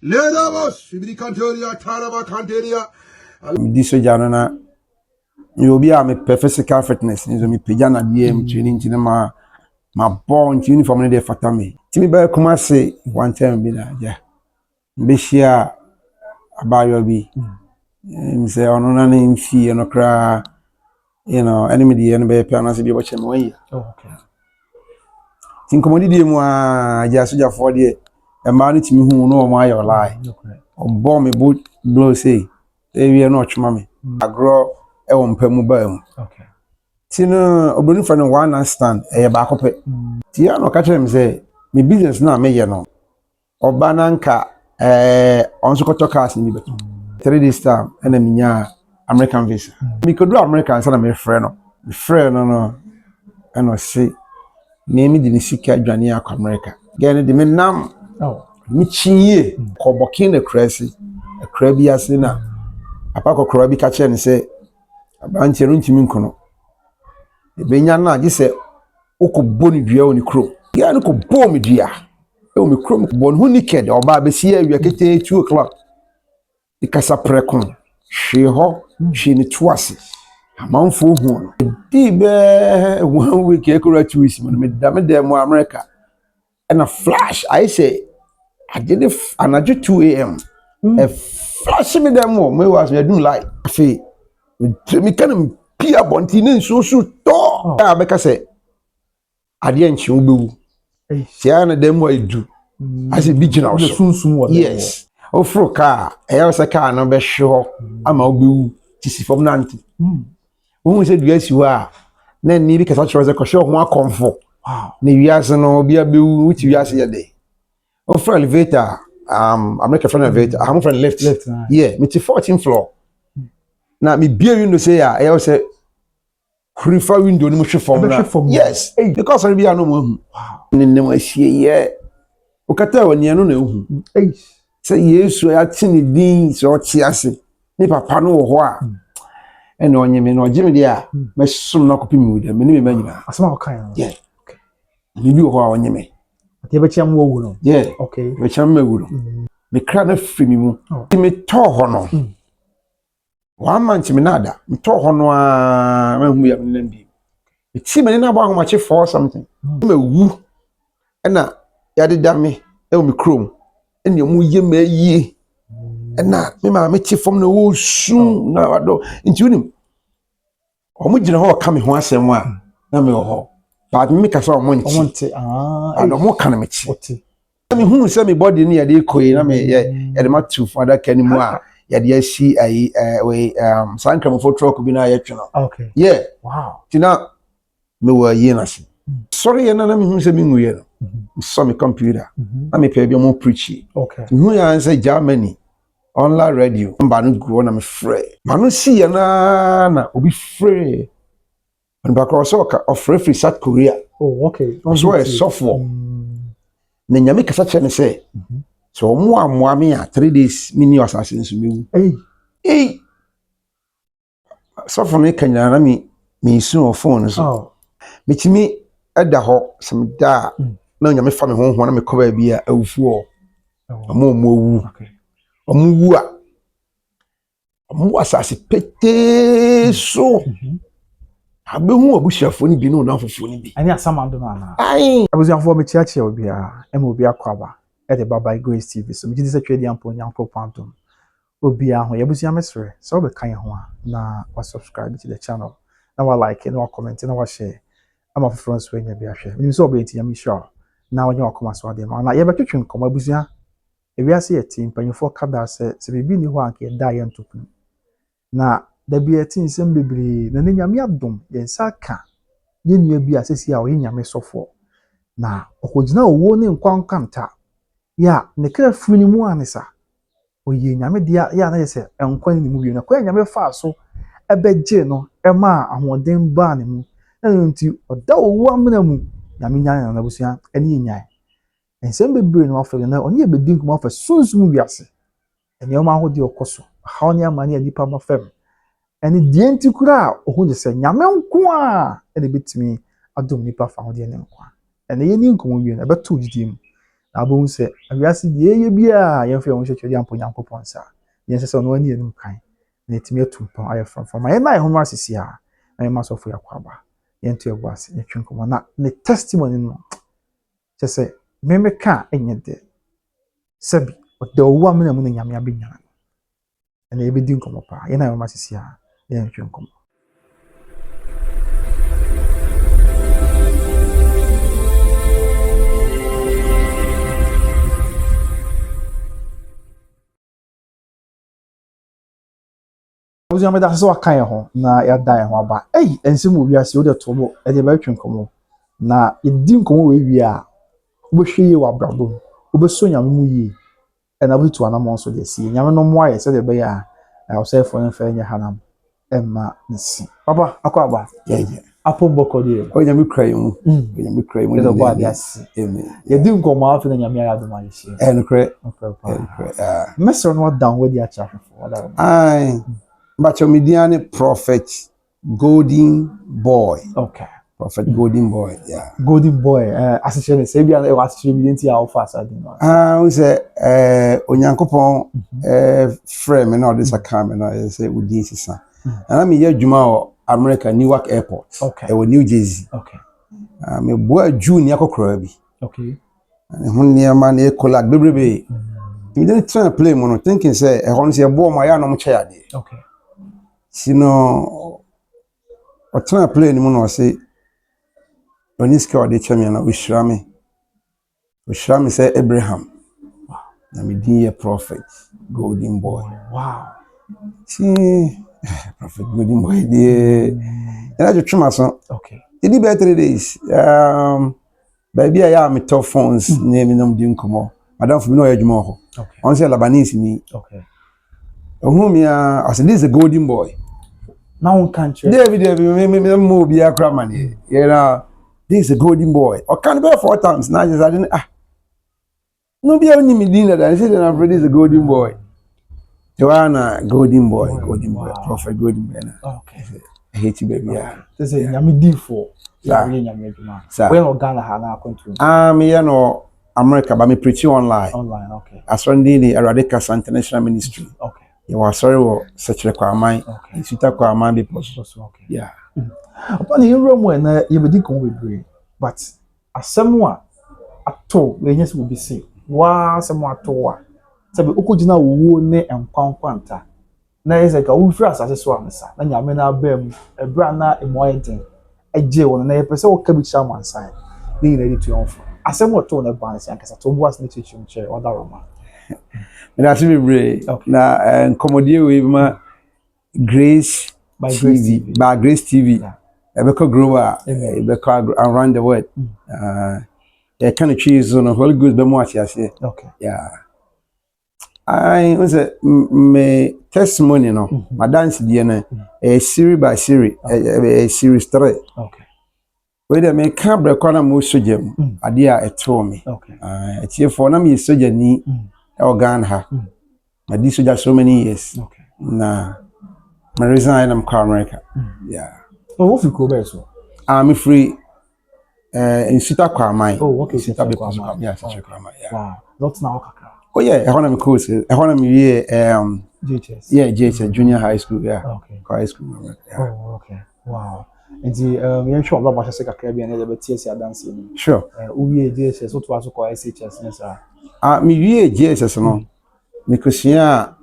Ledamos, Ibicantoria, Taraba Canteria. This Janana, you'll be a physical fitness, is me pijana DM training to my born uniform in the fatami. Timmy by Kumasi, one time be that, yeah. Bishia about your be. Say, on an in fee and a cry, enemy the enemy pianos be watching away. Okay. Think commodity more just for the a man to me who know my or lie. Or bomb a boot blow say, they are not mammy. I grow a mobile. Okay. Tina Odobroni for no one stand a back up it. Tia no catch him say, me business now me no. Or bananka on Sokoto cast in me 3 days time and a minya American visa. Me could do American son of my friend. The friend no and I say, name the Nisika Jania America. Again, the men nam. Oh, Michi Kobokin a crazy, a crabby as in a pack crabby catcher and say, a branch of Runtimincono. The Benyana, you say, Oko Boni Dio on the crew. Yanko Bomi dear. Oh, me crum bon who naked or Babesia, we are getting 2 o'clock. The Casa Precon. She ho, she in twice. A month for one. Dear 1 week, accurate to his man, Madame de America. And a flash, I say. I did it and I did 2 a.m. A flash me them more. Me was me do like fe. Me can peer bontine so to. I make say. I didn't you be. Tiana them what you do. As a big house. Yes. Oh for car. I was a car no be sure. I'm a be tisi from nanti. When we said yes you are. Then ni because I was a show one comfort. wow. Ni wiase no be which wiase ya dey. Oh, for elevator, American friend elevator. I'm from left. Right. Yeah, me to 14th floor. Now me beer window say I also prefer window no much from. Yes, because I be no more. Wow. Nne I see yeah. Okata woni anu na ehu. Say Yesu ya tini din so tiase. Ni papa no wo ho a. E na onye me no gye me dia. Me som na kopi mi wo dia. Me ni me manyina. Asama o kan. Yeah. Okay. Me bi wo ho a onye me. Ati be chiam wo no. Yeah. Okay. Me chiam mewuro. Me kra na firi mi mu. Ti me to ho no. 1 month me nada. Me to ho no a ma hu ya me nambi. Me ti me na ba ho ma che for something. Me wu. E na ya de da me e me krom. E ne mu ye me yi. E na me ma me ti fom na wo sun na wado. Nti unim. O mu gina ho ka me ho asem a na me ho. But me ka so monti and mo kan me chi me hu se me body ni ya de koyi na me ya de ma tu father kan mu a ya de asi ai we sankram for truck bi na ya tweno. Okay. Yeah. Wow. Tina me wa yi na se sorry na me hu se me ngu ye no so me computer na me pe bi mo preach. Okay. Hu ya say Germany online radio mba no go na me free ma no si ya na obi free. And because of free South Korea. Oh, okay. So a software. Na nyame kasa che me say. So mo me a 3 days mini assassins me. Hey. So for me kanya na me sun phone so. Oh. Me timi eda ho some da na nyame fa me ho na me ko ba bia awufu o. Mo wu. Okay. Omo wu a. Omo asase pete so. Abehu obushafo ni bi no na fofo ni bi. Ani asamando no ana. Ai. Abuzianfo me chiachi obi a, ema obi akwaba. E de baba Grace TV. So me gidi se twedi ampo nyanko pantom. Obi a ho yebuzia mesre. So be kan ho a na wa subscribe to the channel. Na wa like, na wa comment, na wa share. Ama for friends we nya bi ahwe. Nim so obi enti yam sure. Na wanya akoma so ade ma. Na ye betwetwe nkoma abuzia. Ewiase yeti mpanyefo kada se bibi ni ho anke da ye ntopun. Na da bi etin sem bebre na nyame adom ye saka ye nua bi asesi a oye nyame sofo na okogina owo ne nkwankanta ya ne kra funi mu anisa oye nyame dia ya na yese enkwan ni mu bi na kwa nyame fa so ebeje no ema ahoden ba ne mu na nti oda owo amna mu nyame nyane na busia eni nyae ensem bebre no afere na oni ebedin kuma fa sunsun wiase eni o ma hodi okoso ha oni amani adipa ma fem eni dienti kura ohun se nyame nko a ene betimi adom nipa fa hodi ene nko ene ye ni nko wi na beto jidim Abu say, "Abiasi ye bia ye fe won hwehwe dia mpo Nyankopɔn sa." Ye se no ani enum kan. Na etimi atumpa aye from my na ho masisi a. Na masofo yakwaba. Ye nto ebu ase ye twenkomo na ne testimony no. Che se me meka enye de. Sabi the owu amena mu na nyame abenya. Na ye bedi nkomo pa. Ye na ho masisi a. Ye twenkomo. Ozi ameda so akan ho na ya dan ho aba. Ensem owi ase wo de tobo e de ba twenkomo. Na ye di nkomo we wi a wo hwe ye wa brado. Wo be so nyame mu yi. E na butu anamon so de si. Nyame no mo aye se de be ya. Na wo se fo nfa nya hanam. Emma nsi. Papa akwa Yeah. Apo boko de. O nyame krai mu. O nyame krai mu. Ye do ba de asi. Amen. Ye di nkomo afi na nyame ya do ma ye shi. En krai. Ah. Mesro no down we di acha fo. Ai. But your mediane prophet Golden Boy. Okay. Prophet Golden Boy, yeah. Golden Boy, association say bia e was tribute ya how fast I know. We say Onyankopon frame na this account na say udi sisa. And I'm here Juma o America Newark Airport. Okay. E New Jersey. Okay. Me boy June yakokora bi. Okay. And hun niam na e collect bebrebe. We didn't try to play mono thinking say e hon say boy ma ya no mo chair de. Okay. Sino o try to play ni mono say Oniska ode chame na Ushrame say Abraham. Wow. Na me din prophet Golden Boy. Wow. See prophet Golden Boy dey. And I just trim so. Okay. It be 3 days. Baby I am top phones name no din komo. Madam for me no adwuma ho. Okay. On say Labanese ni. Okay. I said this is a Golden Boy. Now on country. David me mo bi akra man. You know this is a Golden Boy. Or can be 4 times. Now just I didn't no be only me dinner that I said I'm ready is a Golden Boy. Joanna Golden Boy, Prophet Golden Boy. Okay. I hate you baby. Yeah. This is nyame D4. Yeah, nyame adwuma. Where Ghana ha na control. Me no America but me preach online. Online, okay. As one day the Radicals International Ministry. Okay. You are sorry wo search requirement. Okay. Sita requirement be possible. Okay. Yeah. Upon the room when you be kon we bring, but asɛm ato we nyɛ sɛ obi say wa asɛm ato wa sɛ be okogina wo ne nkwankwanta na yɛ sɛ ka wo firi asase so amsa na nyame na abam ebra na emoyeden agye wo na yɛ pɛ sɛ wo ka bi kya mansan ne nyina di tuonfo asɛm ato na ban sɛ ankasa to bo as ne chichim kyɛ oda roma Me na be brave na nkomodie we ma Grace by TV. By Grace TV. Ebeko grower, ebeko around the world. Kind of cheese on a whole good be more say. Okay. Yeah. I was me testimony no. My dance die na series by series, a series 3. Okay. We dey me ka breko na mo sojam. Ade a eto me. Okay. Etie for na me soja ni organ ha. I did soja so many years. Okay. Na my reason I'm call America. Yeah. Oh, what you go back so? I'm free in Sita Kwamai. Oh, okay. Sita Kwamai. Yeah, Sita Kwamai. Yeah. Wow. That's now kakra. Oh yeah, I want to course. I want to be JHS. Yeah, JHS Junior High School. Yeah. Okay. High school. Yeah. Oh, okay. Wow. And the you sure about what I say kakra bi na the TSC dance ni. Sure. We JHS what was called SHS na sir. Me we JHS no. Because yeah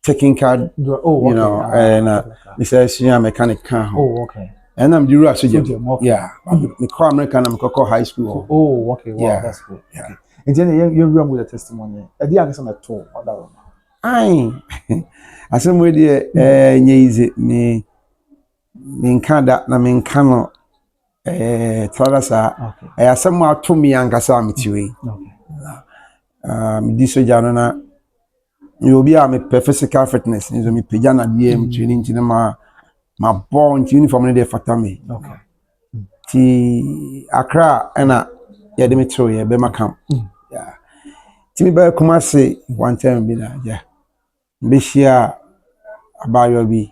technical, oh, okay. You know, and Mr. Mechanic car. Oh, okay. And I'm the rush again. Okay. Yeah. Me call American, I'm call high school. Oh, okay. Wow, yeah. That's good. Yeah. Okay. And then you run with the testimony. I did answer at all. Aye. I said, "My dear, easy me nkada na me nkano tradasa. I asema to me ankasa amitiwe. Okay. Me diso jano na you be a me physical fitness. Ni me pejana DM training ntima ma born uniform ne dey fata me. Okay. Ti Accra na ya de me tro ye be makam. Yeah. Ti me ba Kumasi one time bi na ja. Be share abayo bi.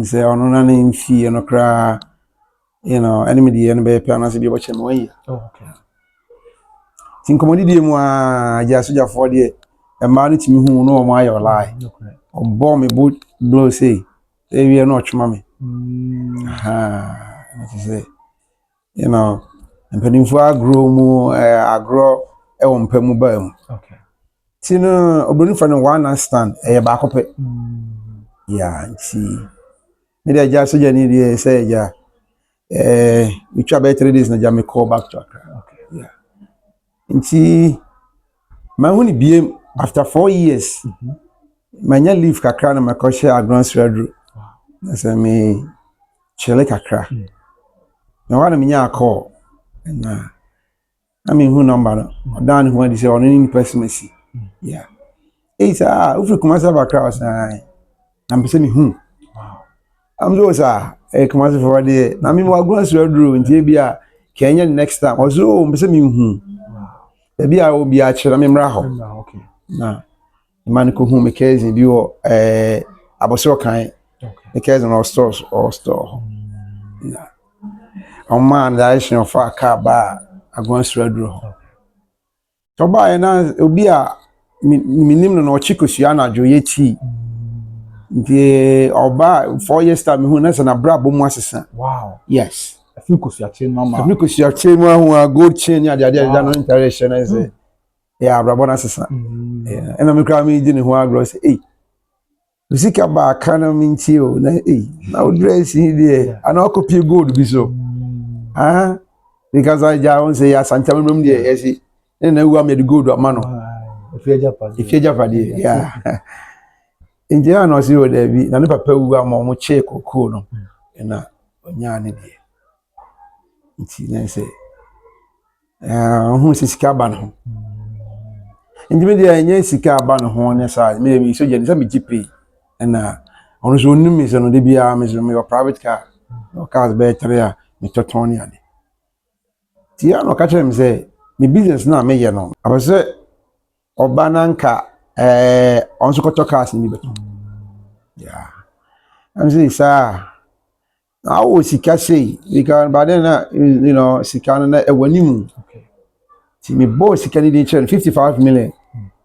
Say ono na nfi no kra you know enemy the enemy be na se bi bo che me wan. Oh, okay. tin komodi die mu a ja soja for de e ma no timi hu no mo ayo lie obbo me boot blow say e wie no twema me that is it. You know, mpanimfo agro mu agro e wo mpamu ba mu Okay. Tino Odobroni for no one night stand e ba ko pe yeah nti me dey ja soja ni dey say ja we try about 3 days na ja me call back to Accra. Okay. Yeah. Nti my honey biem after 4 years. Manya leave kakra na makoshe advance radio. Na say me chele kakra. Na wana me nya call na I mean who number no. Dan who dey say on any person me see. Yeah. Hey sir, ufri Kumasi Accra was na me say me hu. Wow. I'm so sir, Kumasi for there. Na me wa advance radio nti bia Kenya next time. Also me say me hu. Wow. Bia obi a kire me mra ho. Okay. Na man ko hu me kezi bi o aboso kan me kezi no stores or store na o man da issue of a car ba advance radio to ba na obi a minim no chikosua na joye ti de oba 4 years time hu na na bra bo mu asesa. Wow. Yes, Afikosia chain mama. Afikosia chain mu hu a gold chain ya de no interaction na say yeah bra bo na asesa. Yeah, and I'm crying in who I say, hey, you see, about kind of minty, oh, hey, now dress in there, and I'll copy good be so. Because I just say, Asanteman room there, yes, and then we made the good man. If you're Japanese, yeah. In Japan, I see what there be, and if I pay more check or cool, and yarn it. It's say, who's his cabin? Intimate anya sika aba no ho ne sa maybe so je ne me GP na ono so onu mi so no de bia me so me your private car no cars be three a me totoni ade ti ya no ka chere me say me business na me ye no aba se oba na nka onso koto cars ni beto yeah am say sir I was sika say because but then you know sika na ewanimu okay. Me boss sika ni dey 55 million.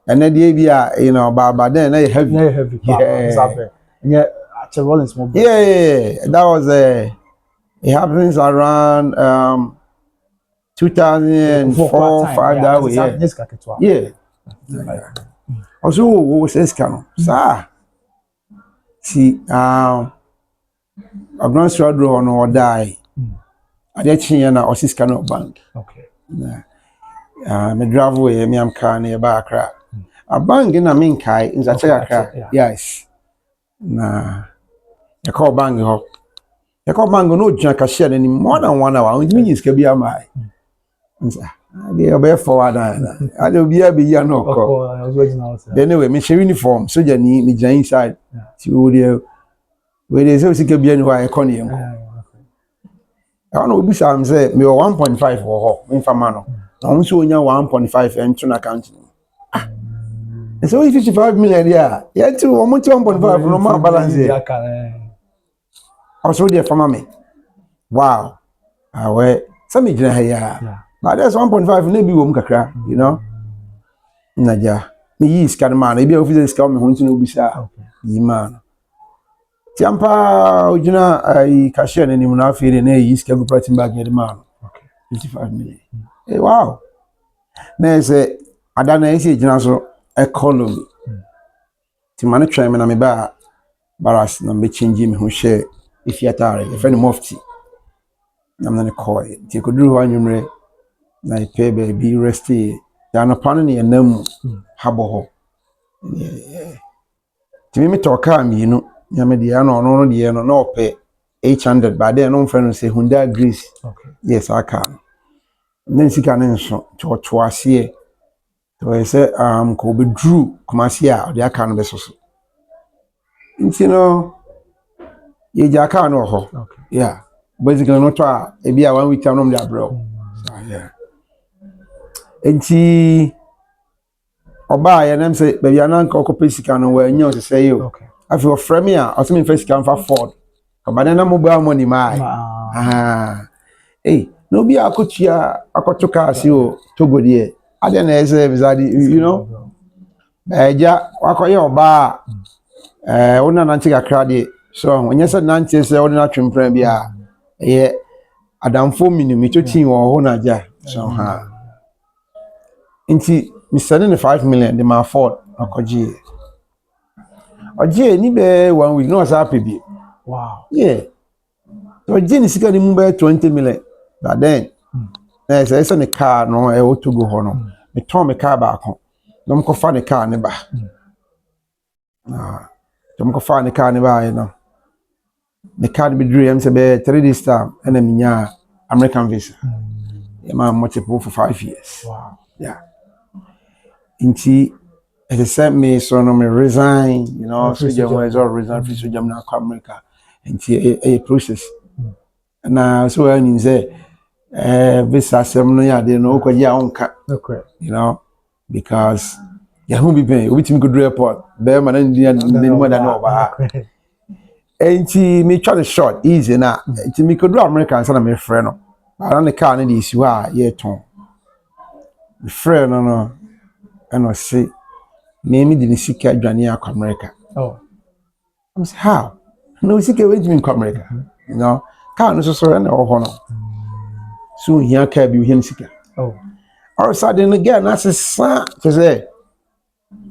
And then the you know, but then heavy. Yeah. Yeah, Rollins mobile. Yeah, that was it happens around 2004, 5 that way. Yeah. Also, what was this kind of? Sir, see, I'm going to draw on or die. I did change na osis kind of bank. Okay. Me drive away, me am car near Accra. A bank in a min kai in Accra. Yes. Na you call bang ho. You call bang no junk share any more than 1 hour. It means can be a my. They are forward. I will be a be no call. Anyway, me share uniform, so you need me join inside. To the where there's also can be anywhere economy. I don't know, Bisham say me 1.5 or in Famano. I also only 1.5 and to account. And so 55 million, yeah, too, almost 1.5 no more balance here. Also, dear for mommy. Wow, I wear some here, but there's 1.5 maybe won't crack, you know. Naja, me is can man, maybe officers come home to know Bisha, man. Tiampa, Ujuna, I cashier and him now feeling a yeast can go pressing back at the man. 55 million. Hey, wow. There's a Adana General economy. To manage try me ba baras na me change me who share if you tare if any mufti. I'm not a coy. You could do one you na pay baby resty. Ya no pan ni enam habo ho. Yeah. To me talk am you know. Ya me dia no dia no pay 800 but then no friend say Honda Greece. Okay. Yes I can. Then sika na nso to ase. So I say ko be drew Kumasi a they can be so. You know ye jaka no ho. Okay. Yeah. Basically no to e bia 1 week time no dey bro. So yeah. Enti oba ya nam say baby ananka okope sika no wa nya o say yo. Okay. Afi o frame a o me first sika fa Ford. Ka banana mobile money mai. Hey, no be akotua akotoka asi o Togo de. I didn't say you know. Ja wakoye oba wona nanti kakra de so onye se nanti se wona twempran bia ye adamfo minimi totin wo ho na ja so ha nti mi send in 5 million de ma afford akoji oje ni be 1 week no sa pebi wow yeah so oje ni sika ni mu be 20 million but then na say ne car no e otogo ho no me ton me car ba ko no mko fa ne car ne ba Tom ko fa ne car ne ba no the card be dream say be 3 days time and then American visa. Yeah, man multiple for 5 years. wow Yeah. Inti it sent me so no me resign, you know, so jam was all resign free so jam na America. Inti a process. Na so when say visa sem no ya de no ko ya onka. okay You know, because ya who be paying which me go do airport. Be man na more than over. Enti me try the short easy na enti me could do American sana me frɛ no ara ne car ne de isi wa ye ton me frɛ no and say me de ne sika adwane akɔ America oh I'm say how no sika we me akɔ America you know car no so na ho no so here car bi here sika oh all sudden again na say say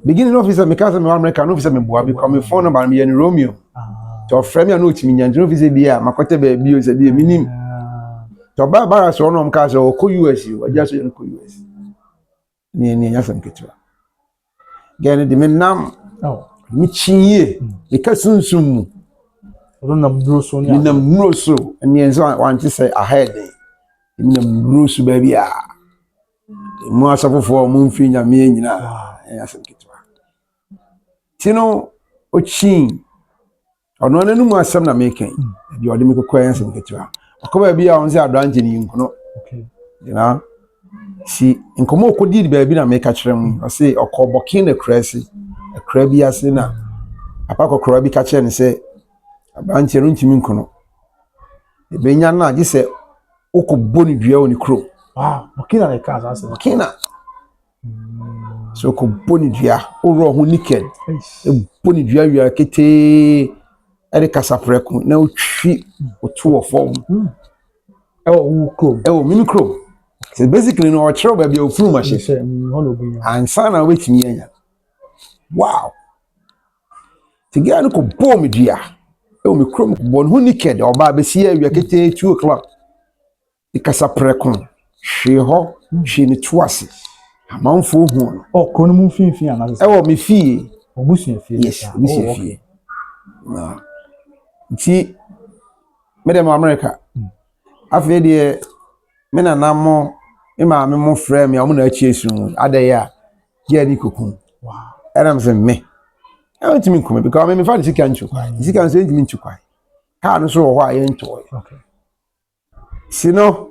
beginning officer me ka say me America no officer me boa bi come phone number me in Romeo to frame ya no timi nyanjo fi se bia makote ba bi o se bia minim to ba so no mka so ko US o ja so ko US ni ya sam ketwa gane de menam mi chinye e ka sunsum mu nam duro so ni nam nuro so ni enso wan ti say ahead ni nam nuro so ba bia mu asafofo mu mfi nyame nyina ya sam ketwa tino o chin ono na numu asem na making bi ode me kokwa yan sem ketua akoba bi a on say adranche ni nkono okay you know si nkomo okodi ba bi na make kire mu o say okobokin na krasi akra bi ase na apa kokora bi ka kire ne say adranche no ntimi nkono e benya na agi say okoboni dua oni kro wow okina na cars ase okina so okoboni dua oro ho naked e boni dua wi kete ere kasapreku na otwi otu ofom wu chrome mimi chrome so basically no ochiro ba bia ofuru ma she ansa na wetimi anya wow tigia no ko bom dia mi chrome ko bon hu naked oba be si awia kete 2 o'clock the kasapreku hwe ho hwe ni tuase amanfo hu no kono mu finfin ana mi fie obusu fie yes mi fie na ti medem America afi de me na namo e maame mo frame ya mo na achi esu adaya ye ni kokun wow era me me I want to come because me fa sika nchu kwa sika nso ntimi nchu kwa ka no so ho aye nto okay sino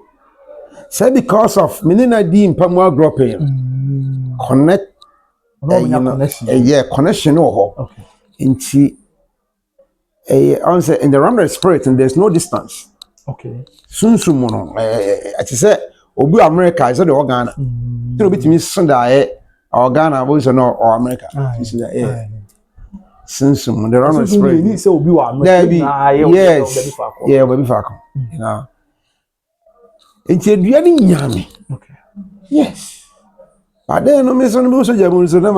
say because of me na di mpamu agropin connect connection ho okay nti on say in the realm of spirit and there's no distance okay sunsum no ati say obi America is the Ghana you bitimi sunda Ghana boys no or America sunsum the realm of spirit ni say obi wa America yes yeah obi fa ko you know nti edua ni nyame okay yes but then no me so jamu so na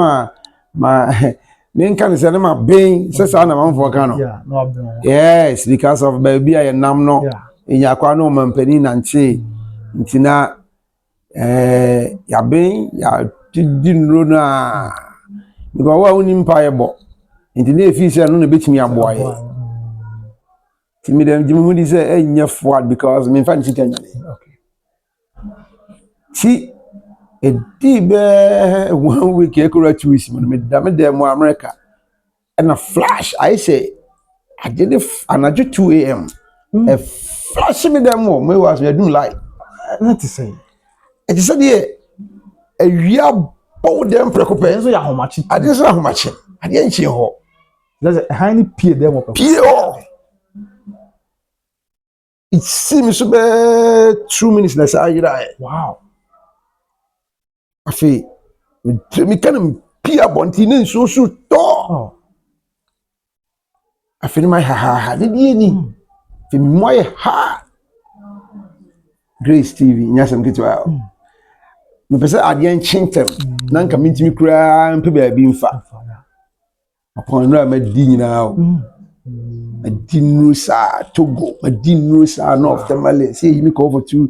ma me kan say na ma ben say sa na manfo kan no yeah no abin yes because of baby I nam no nya kwa no mampani na nche ntina ya ben ya di nro na because wa uni mpa yebo ntina efi say no na betimi aboa ye timi dem jimi hu di say enya forward because me fa nchi tanya okay ti edibe 1 week ekura 2 weeks me dem America and a flash I say I did it another 2 a.m. A flash me them more. Me was me do like. Not to say. It is said a year bow them preoccupation. So ya how much? I didn't say how much. I didn't see how. There's a tiny peer them up. Peer. It seems to be 2 minutes. That's how you die. Wow. afi me kan pia bonti ne nso so to afi my ha ne die ni fi moye ha Grace TV nyasam kitwa me pese ade en chintem na nka mentimi kura mpe ba bi mfa upon no ma di nyina o madinru sa Togo madinru sa North Tamale say you me go for 2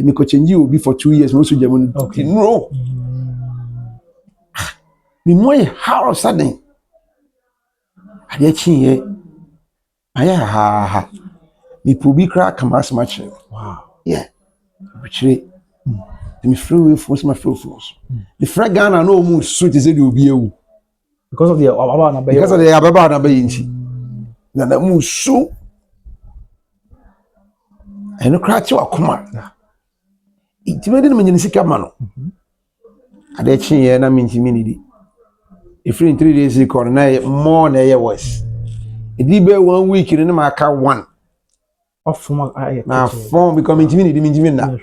me ko change you be for 2 years no so jamu no me moye how sudden ade chinye aya ha me pubi kra kamas match wow yeah chire me free force my free force the fragana no mu suit is the obi ewu because of the ababa na because of the ababa na bayi nchi na mu su eno kra ti wakoma itimede no nyini sika ma no ade chinye na mentimi ni di if in 3 days record na more na ye was edi be 1 week ni ma aka 1 ofuma na form become mentimi na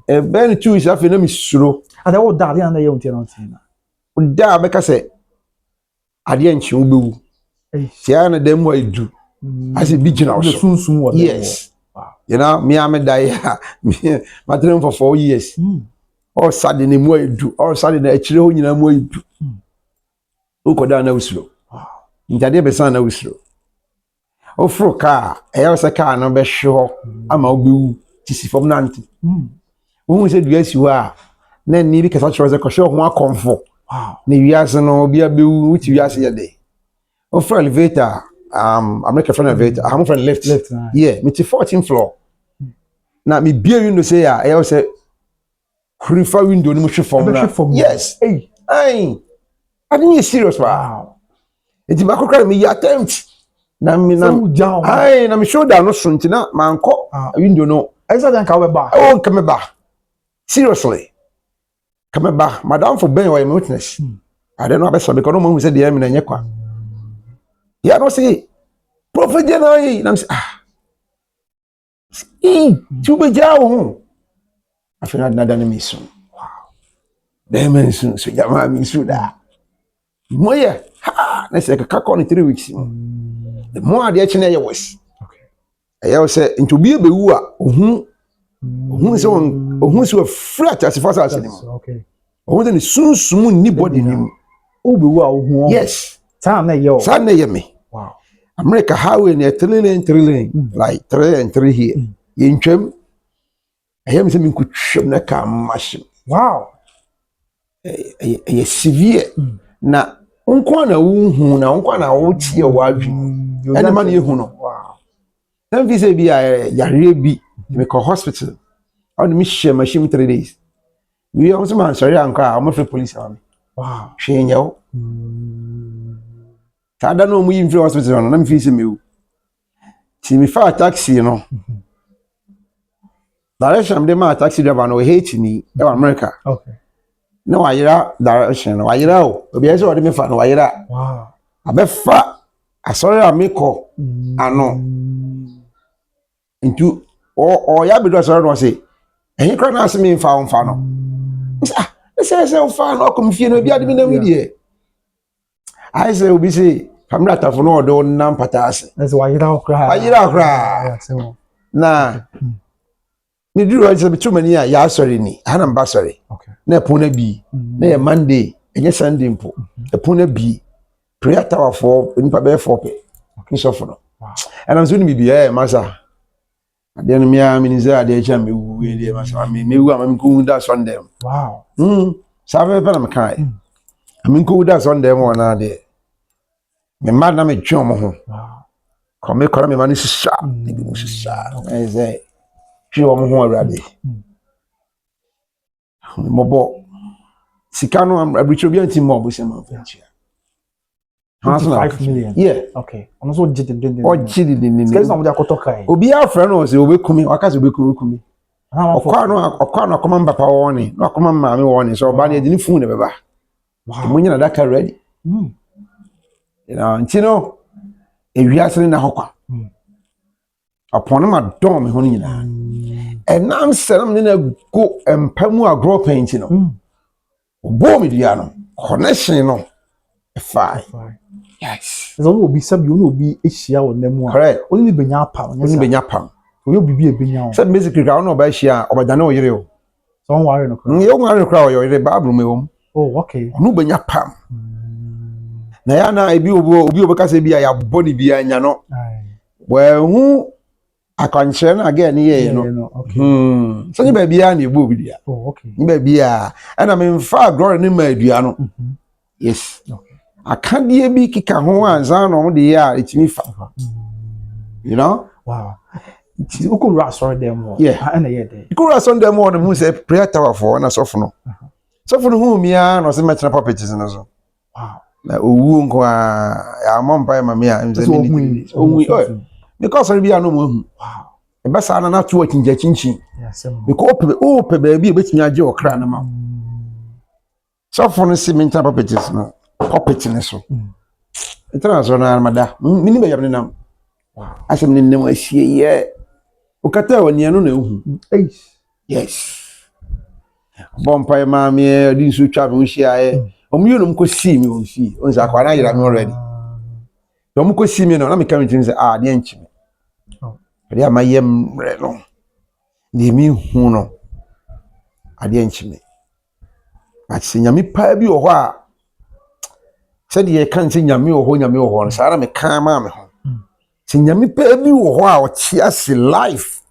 e ben 2 weeks afi na mi suro ada wo da na ye unti na unti na da be ka se ade nchi obewu tia na dem wa edu as bi gina so sunsun wo yes you know me am die my dream for 4 years all sudden ni mo edu all sudden na akire ho nyina mo edu ukoda na usuro njade be san na usuro ofro ka eya se ka na be hwe ama obewu tisi fom nanti wo se dua si ho a na ni bi kasa chiro se ko hwe ho akomfo na wiase no bia bewu wuti wiase ye de ofro elevator America friend elevator I'm friend lift yeah me 14th floor na me bia window say ya eya se prefer window ni mo hwe fom na yes hey I didn't serious wow enti makokra me attempt na me na ai na me shoulder no so ntina manko window no exa dan ka we ba oh come back seriously come back madam for ben why witness I don't know about some because no man said the am na nyekwa yeah no say prophet jenai na say tu be jawo afina na dan mi so wow dem men so jama mi so da moye ha na say ka call 3 weeks the more ade chine ye was okay ayo say into bi be wu a ohun so flat as far as ni okay ohun ni sunsun ni body ni o be wu a ohun yes time na ye me wow America highway near 3 lane like 3 and 3 here in twem ayam se min ku twem na ka machine wow severe na unkwa na wuhu na unkwa na wotie wadwi ene ma na yehu no wow then vi say bi yare bi me ko hospital on me share machine 3 days we also man sorry anka am for police am wow hwenyew tada no mu yin free hospital no na me fi say mewu ti me fa taxi no direction dem ma taxi driver no hate ni e America okay no wayira direction no wayira o obi ese odi me fa no wayira wow abefa asori amiko ano into o ya bedo asori no say ehin kra na asemi mfa mfa no say mfa no kom fie no bia de mi na mi die I say obi say family atafo no odo na mpata ase that's wayira okra na ni duru wa say bitumani a ya asori ni ana mba asori okay na epona bi na ye Monday enye Sunday mpo epona bi prayer tower for nipa be 4 pe okay so for no and I'm saying bi masa ade no mia miniza ade echa mewu we de masa mewu am ko da Sunday wow sabe pe na me kai am ko da Sunday mo na de me ma na me twon mo ho wow come kora me ma ni sisa ni bi mo sisa say twon mo ho awrade mo bo sika no abricho bi anti mo bo se ma fanchia 5 million yeah okay I'm so jidden o jidden skes na mo dia kotoka e obi afra no se obekumi wakaze obekumi okwa no akoma mbapa woni no akoma maame woni so ba na edini fun ne beba wow mo nyina daka ready you know ntino ewiasere na hokwa upon ma dom me ho nyina enam seram ne na go empamu agro paint no Bo me dua no. Connection no. Fine. Yes. So no be sabi no be ehia wo nemu a. Correct. Only benya pam. Only benya pam. Oyo bibi ebenya. Said basically ka no ba hia obadane oyire o. So on worry no. You worry kra oyire Bible me wom. Oh, okay. No benya pam. Na ya na ebi obi ka se bia ya body bia nya no. Well hu akwanche na again ye no. Okay. So ni ba bia na egbo obi dia. Oh, okay. Ni ba bia na me mfa glory ni ma adua no. Yes. Okay. Akadie bi kika ho anza no de ya etimi fa. You know? Wow. Uko ras for them. Yeah. And yeah there. Uko ras on them one mu say prayer tower for na sofo no. Sofo no hu mia no se metena properties no so. Wow. Na owu nko a ya mompa ma me a nze minute. Owu because we bia no mu hu. Wow. E ba sa na to akinja chinchin. Yes. Because ope baby e betimi age okra na ma. Sofo no se metena properties no. Property ne so. International mada. Mini be yam nam. Wow. Asem ne nem ahie ye. Ukata wani anu na ehu. Yes. Bompa Maame odi nsu twa me hia ye. Omuyunum ko see me on see. On za kwa na yira me already. Dom ko see me no na me kan tin say de enchi me. Oh. De amayem re no. De mi hu no. De enchi me. But se nyame pa bi wo ho a said ye kan se nyame wo ho no sara me kan ma me ho. Se nyame pa bi wo ho a o tia se life.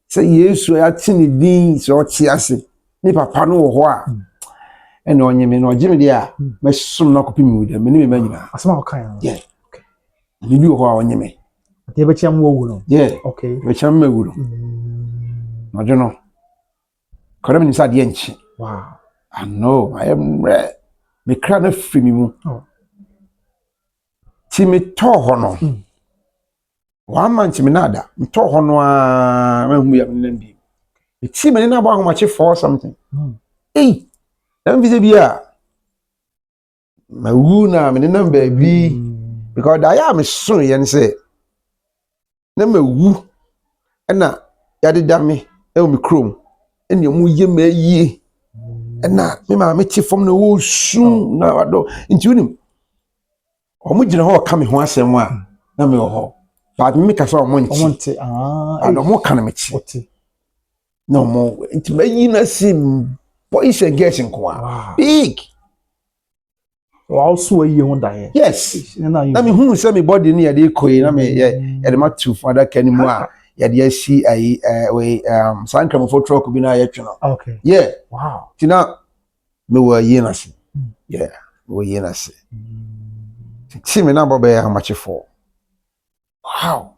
Se Yesu ya tini din so tia se. Ni papa no wo ho a. E no nyeme no gime dia me som na kopi mi wuda me ni me manyina. Asema kan. Yeah. Okay. Ni bi wo ho a onyeme. Ade be chiam wo wu no. Yeah. Okay. Be chiam me wu no. No jono. Kore me ni sa de enchi. Wow. I know. I am me kra na free mi mu. Oh. Ti me to ho no. 1 month me nada. Me to ho no a ma hu ya me nan bi. Me ti me na ba ho ma che for something. Eh. Dan vise bia. Ma wu na me nan ba bi because da ya me so ye ne say. Na ma wu. Na ya de da me e o me krom. Ene mu ye ma yie. Na me ma me ti fom na wo sun na wado. Nti unim. Omo gina ho ka me ho asem a na me ho. But me ka so omo nti. And omo ka na me chi. No more. Nti mayi na sim boys and girls nko a. Big. Also a year da here. Yes. Na me hu se me body ni ya de koyi na me ye de ma tu father kan mu a ya de asi ai we sankram for truck bi na ya tweno. Okay. Yeah. Wow. Tina me wa yi na se. Yeah. Me wa yi na se. See me na bobe how much for. Wow.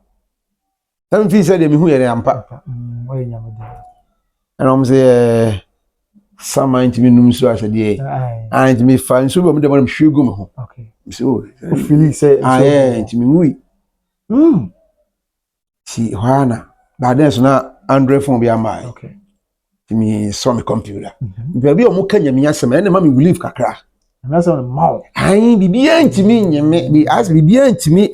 Some feel said me hu ye ampa. Why nyame dey. And I'm say some mind me num so asade. And me fan so be me dem hwegu me ho. Okay. So feel say yeah, me ngui. Si hwana. But then so na Android phone be am. Okay. Me saw me computer. Baby o mo kanya me asem na ma me believe kakra. That's on the mouth. Ai bibia ntimi nyeme bi as bibia ntimi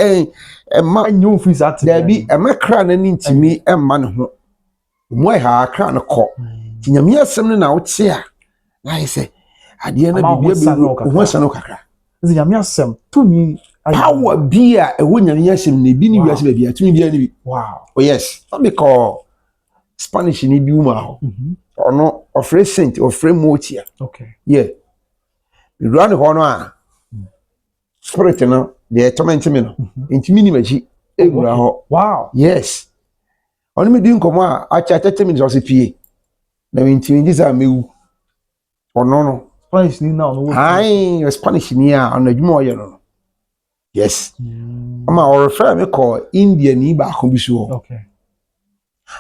ma nyu free that there be ma kra na ntimi ma ne ho mo ha kra na ko ti nyame asem na wo te a na yi se ade na bibia bi ho sano kakra zi nyame asem to me power bia e wo nyame asem na bi ni wi asem bia tumi bia ni bi. Wow. Oh yes, what we call Spanish ni bi uma ho ono ofre saint ofre motia. Okay. Yeah. Run ho no a spirit no the torment me no intimi ni maji ewura ho. Wow. Yes. Oni me di nkomo a acha 30 minutes osipie na intimi dis a mewu ono no Spanish ni now no. Ai Spanish ni a ono adwuma oye no. Yes. Ama o refer me call India ni ba ko bisu ho. Okay.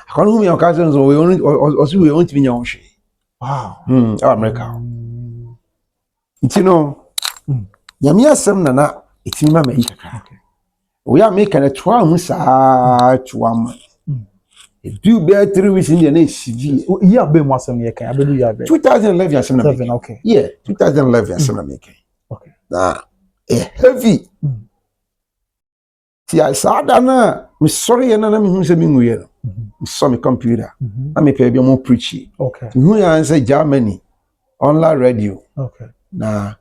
Akono hu me o ka sense we we ontimi nya ho hwe. Wow. America. Itino nyame asem na etimi ma mai kaka. We are making a 12 months to 1 month. Do be 3 weeks in the next CV. Yeah, be more some year can. I believe you 2011 asem na make. Okay. Yeah, 2011 asem na make. Okay. Na heavy. Ti asada na me sorry na me hu se me nguye no. saw me computer. I me pay more preachy. Okay. Who answer Germany online radio. Okay. Na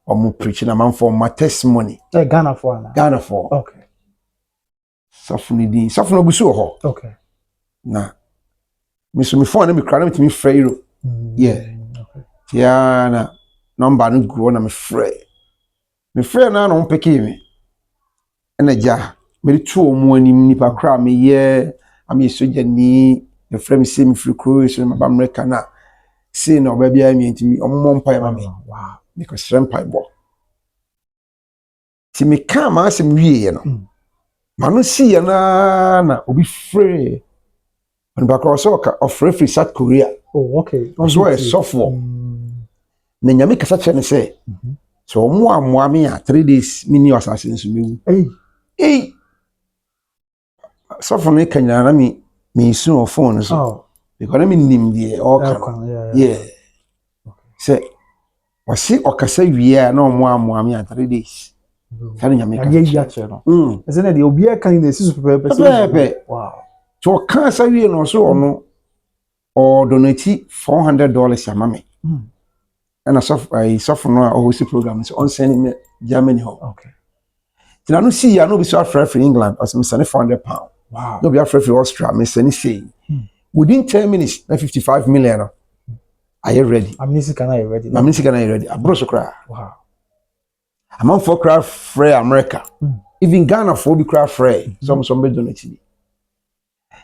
omo preaching a man for my testimony. Ghana for na. Ghana for. Okay. Safuni busu ho. Okay. Na me so me phone me kra na me frɛ you. Yeah. Okay. Yeah na number no go na me frɛ. Me frɛ na no peke me. Na ja me tu omo anim nipa kra me ye am ye soja ni me frɛ me se me free cruise me ba America na say na oba bia me ntimi omo mpa ma me. Wow. Because rempa bo. Ti me ka ma asem wie no. Manu si ya na obi free. And back also of free South Korea. Oh, okay. Also a software. Na nyame kasa che me say. So mo me a 3 days mini assassin so me. Hey. Software me kanya na me su on phone so. Oh. Because me nim die all kan. Yeah. Say wasi okasa wie na mo me a 3 days. Can you make a channel? Isn't it? You'll be a kind of wow. So, can't say you know so or donate $400 a mammy. And a software or host programs on sending me Germany home. Okay. Then I don't see, I know we saw free for England or some £400. Wow. No, we are free for Austria, Miss Any say. Within 10 minutes, 55 million. Are you ready? I'm missing, can I ready? I'm missing, can I ready? I brought a cry. Wow. I'm on for craft free America. Even Ghana for be craft free. Somebody donate me.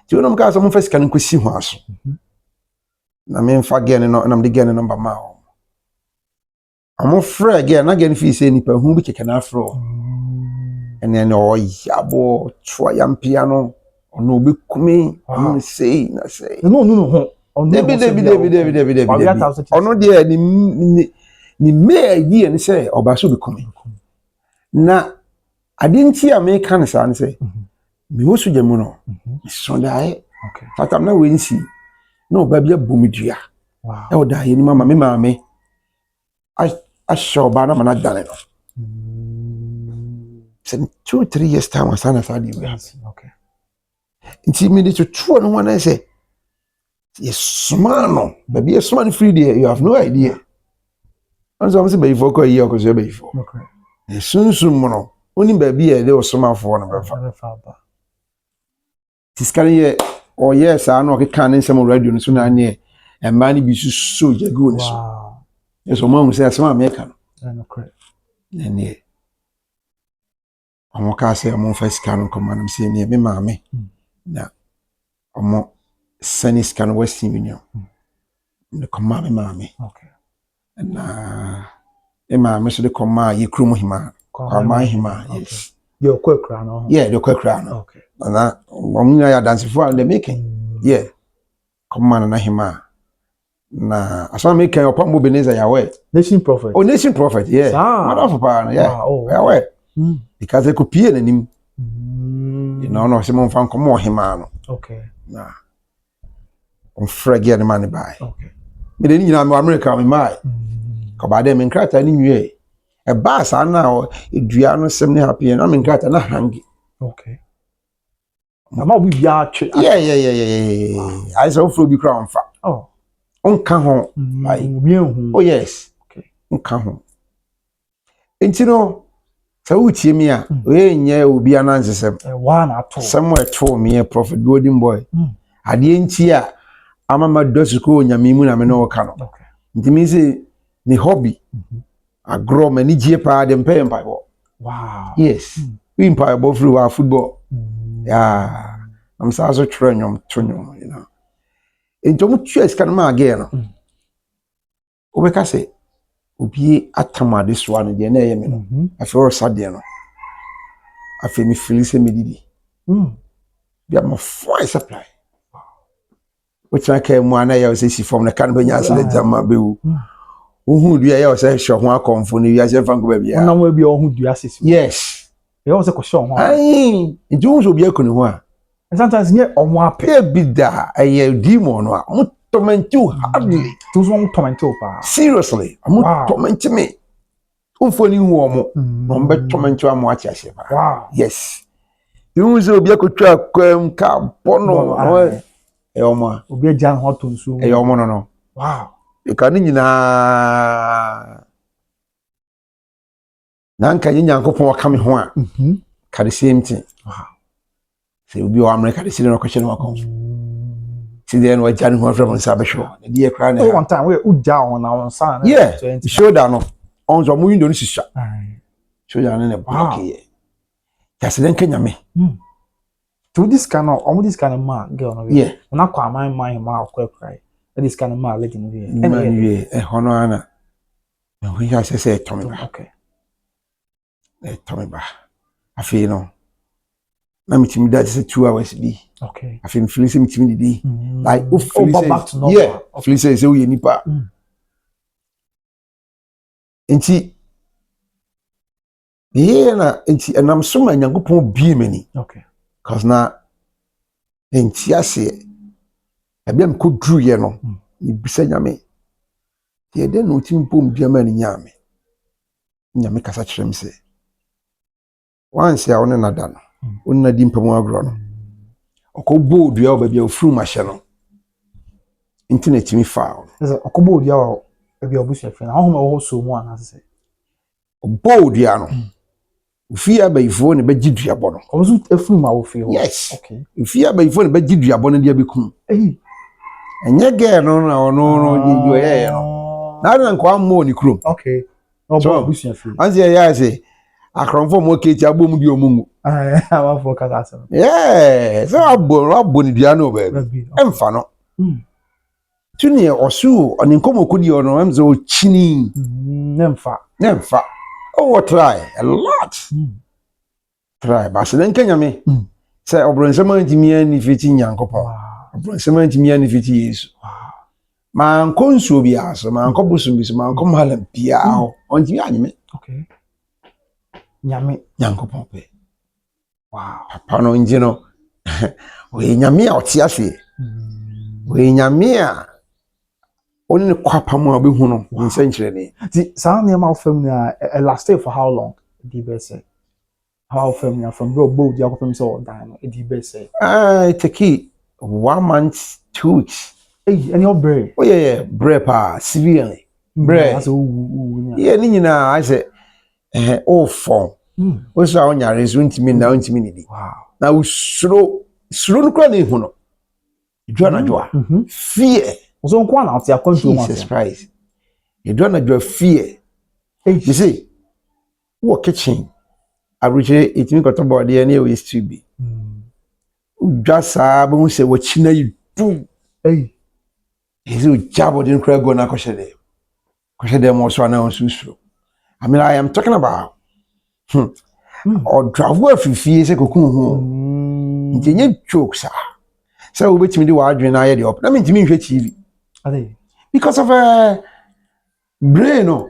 Do you know guys? I'm first can see house. I mean, for again, and I'm the getting number now. I'm on free again. I get if say anything who be can afro. And then yabo try piano or no be coming. I'm say. No. David. Oh no, dear, ni me idea and say obaso be coming. Na I didn't see American and say me wo so jamu no so dai okay fatam na we see no ba bia bomidua wow e o dai ni mama me maame a show ba na mana dale no say 2-3 years time asana sadi we okay nti me to true no one say yes smano ba bia smano free there you have no idea and so I'm say be for ko year ko so be for okay sunsun no oni ba bia de osomafo no be fa tiskari ye o yes I know can nsem radio no so na ne e ma ni bi so jagu ni so yes o ma hu say asema America no correct ne omo ka say omo first can come am say ne me maame na omo senis can Western Union ne come me maame okay na e maame so de come ye krum hima kwa hima yes your kwekra no yeah the kwekra no okay na omunya ya dance for the making yeah come na hima na asama make your pambo beneza yawe nation prophet oh nation prophet yeah wonderful pa yeah yawe because they could pay him you know no some fan come hima no okay na on frage the man buy okay me dey nyina me America me mai ko ba dem nkrata ni nwie e ba sa na edua no sem ne happy na me nkrata na hangi okay ama we bia twe yeah I saw fro bi crown fa oh onka ho like oh yes okay onka ho entino sa utie mi a we nye obi anansesem wa na to somewhere to me prophet golden boy ade enti a amama dosuko nyame mu na me no ka no okay ntimi se ni hobby agro mani gie pa de mpem pa bo wow yes we mpire bo through our football yeah I'm so training tonyo you know entomu twes kan ma again no obeka say obi atama this one de na ye me no afero sade no afi mi feel say me didi bia mo fly supply which I came one I say she from the can be nyase le jama be wo ohu dua ya o say hwe ho akomfo no wi ase fanko ba bia ona mo bia ohu dua sisi yes e o se ko hwe ho ai nti so bia kunu ho a sometimes nye omo ape bida aye demon no a mo torment you hardly to so torment pa seriously mo torment me umfo ni hu omo no mbe torment you am achi ase ba wow yes You say obi akotwa kwam ka bono no e omo obi agya ho to nsu e omo no wow e ka ni nyina na nka nyankopon waka me ho a ka the same thing wow say obi o America the same no question wako see then what jani ho from sabesho na die kra na one time we udja on na on san yeah show that no on so mu window no shisha show that no block here just then kenya me to this kind of man girl no yeah na kwa man ma cry this kind of man let him here anyway hono ana we have say Tommy ba okay Tommy ba afi no na mitimi that say 2 hours bi okay afi me feel say mitimi didi like o feel back to say normal yeah feel say we nipa enti yeah na enti anam so ma nyankopon bie mani okay cause na enti ase abia me ko dru ye no ni bisa nyame ye de no tim pom bia ma ni nyame nyame kasa kire me se once ya wona nada no wona di mpam agro no okobbo odua o babia ofuru ma hye no internet mi fa okobbo odua o babia obusu afi na homa wo so mu ana se obbo odua no ufi abayifo ne bagi duabo no obusu afuru ma wo fi ho yes okay ufi abayifo ne bagi duabo no dia bekum enye ge no na ono no je ye no na nko ammo ni krom okay obo obusu afi anze ya say akronfo mo keti abom di omungu awa for kasa yeah so abo ni dia no baby emfa no tuni osu oni nkomo kodi ono emzo chini nemfa oh try a lot try but then kenya me say obronsema ntimi ani fiti nyankopon obronsema ntimi ani fiti Yesu man konso bi aso man ko busum bi so man ko malam bia ontimi anyime okay nyame nyankopon pe wow papa no njino we nyame a otiase we nyame a oni ne kwapa mu abehu no nsenkyere ne ti sound name of film na last for how long the best say how film na from bro bold ya ko film so dan the best say take 1 month 2 weeks any obre oh yeah bre pa severely bre yeah ni nyina I say oh phone o so awon yare so ntimi na ntimi ni di wow na usuro no kra na ehu no idwa na joa fear so nko na ati akonto mo Jesus Christ idwa na joa fear you see wo kitchen abrije itimi ko to body na we stew bi udwa saa bo se wo china yi du is you jabo din kra go na ko shede mo so na on susuro I mean I am talking about or travel afifie se kokun ho ntenye jokes so we betimi di wa adwen na ye de op na me ntimi nhwe TV because of brain no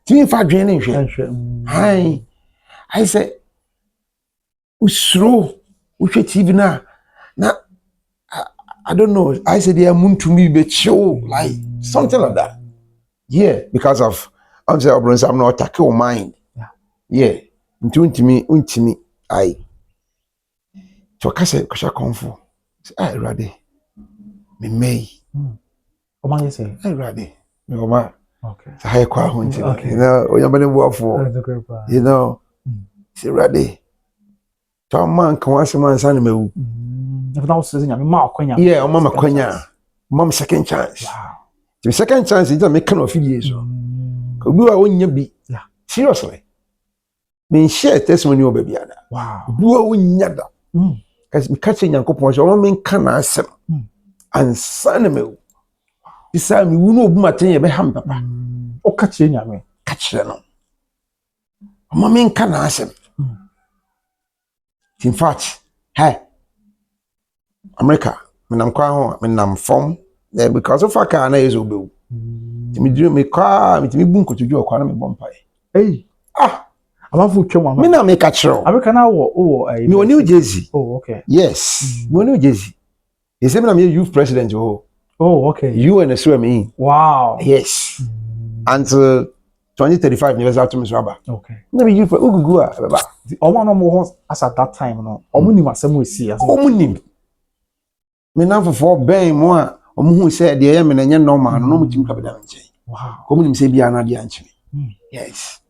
timi fa adwen ne nhwe I say usro uhwe TV na I don't know I say they are muntumi be chill like something like that yeah because of I'm say I'm not attack your mind yeah untimi ai to kase kwasha konfo ai rade me mei o man say ai rade me o ma okay sa hai kwa ho nti you know o yamane buafo you know say rade to man kan wase man san mewu if now says nyame ma akwanya yeah o mama kwanya mom second chance wow the second chance is make kan of years so obi wa wonya bi seriously me share testimony o baby ada wow buwa wonya da kasi mi kache nyankopon so o men kan asem ansan me bisa mi wunu obumaten ye be ham papa o kache nyame kache no o men kan asem in fact hey America menam kwa ho menam form because of aka na yeso obewu mi drum me kwa mi bu nkotodwo kwa na me bompai abafu twema me na me kachero America na wo me woni New Jersey oh okay yes me woni New Jersey you say me na me youth president oh okay you and the swim in wow yes until 2035 years out to me swaba. Okay. Never you for ugugu a. The Oman no as at that time no. Omuni masem we see as. Omunim. Me na for ben mo a omuhu say de yem na nye normal no mutim ka beda nche. Wow. Omunim say bia na de anche. Yes.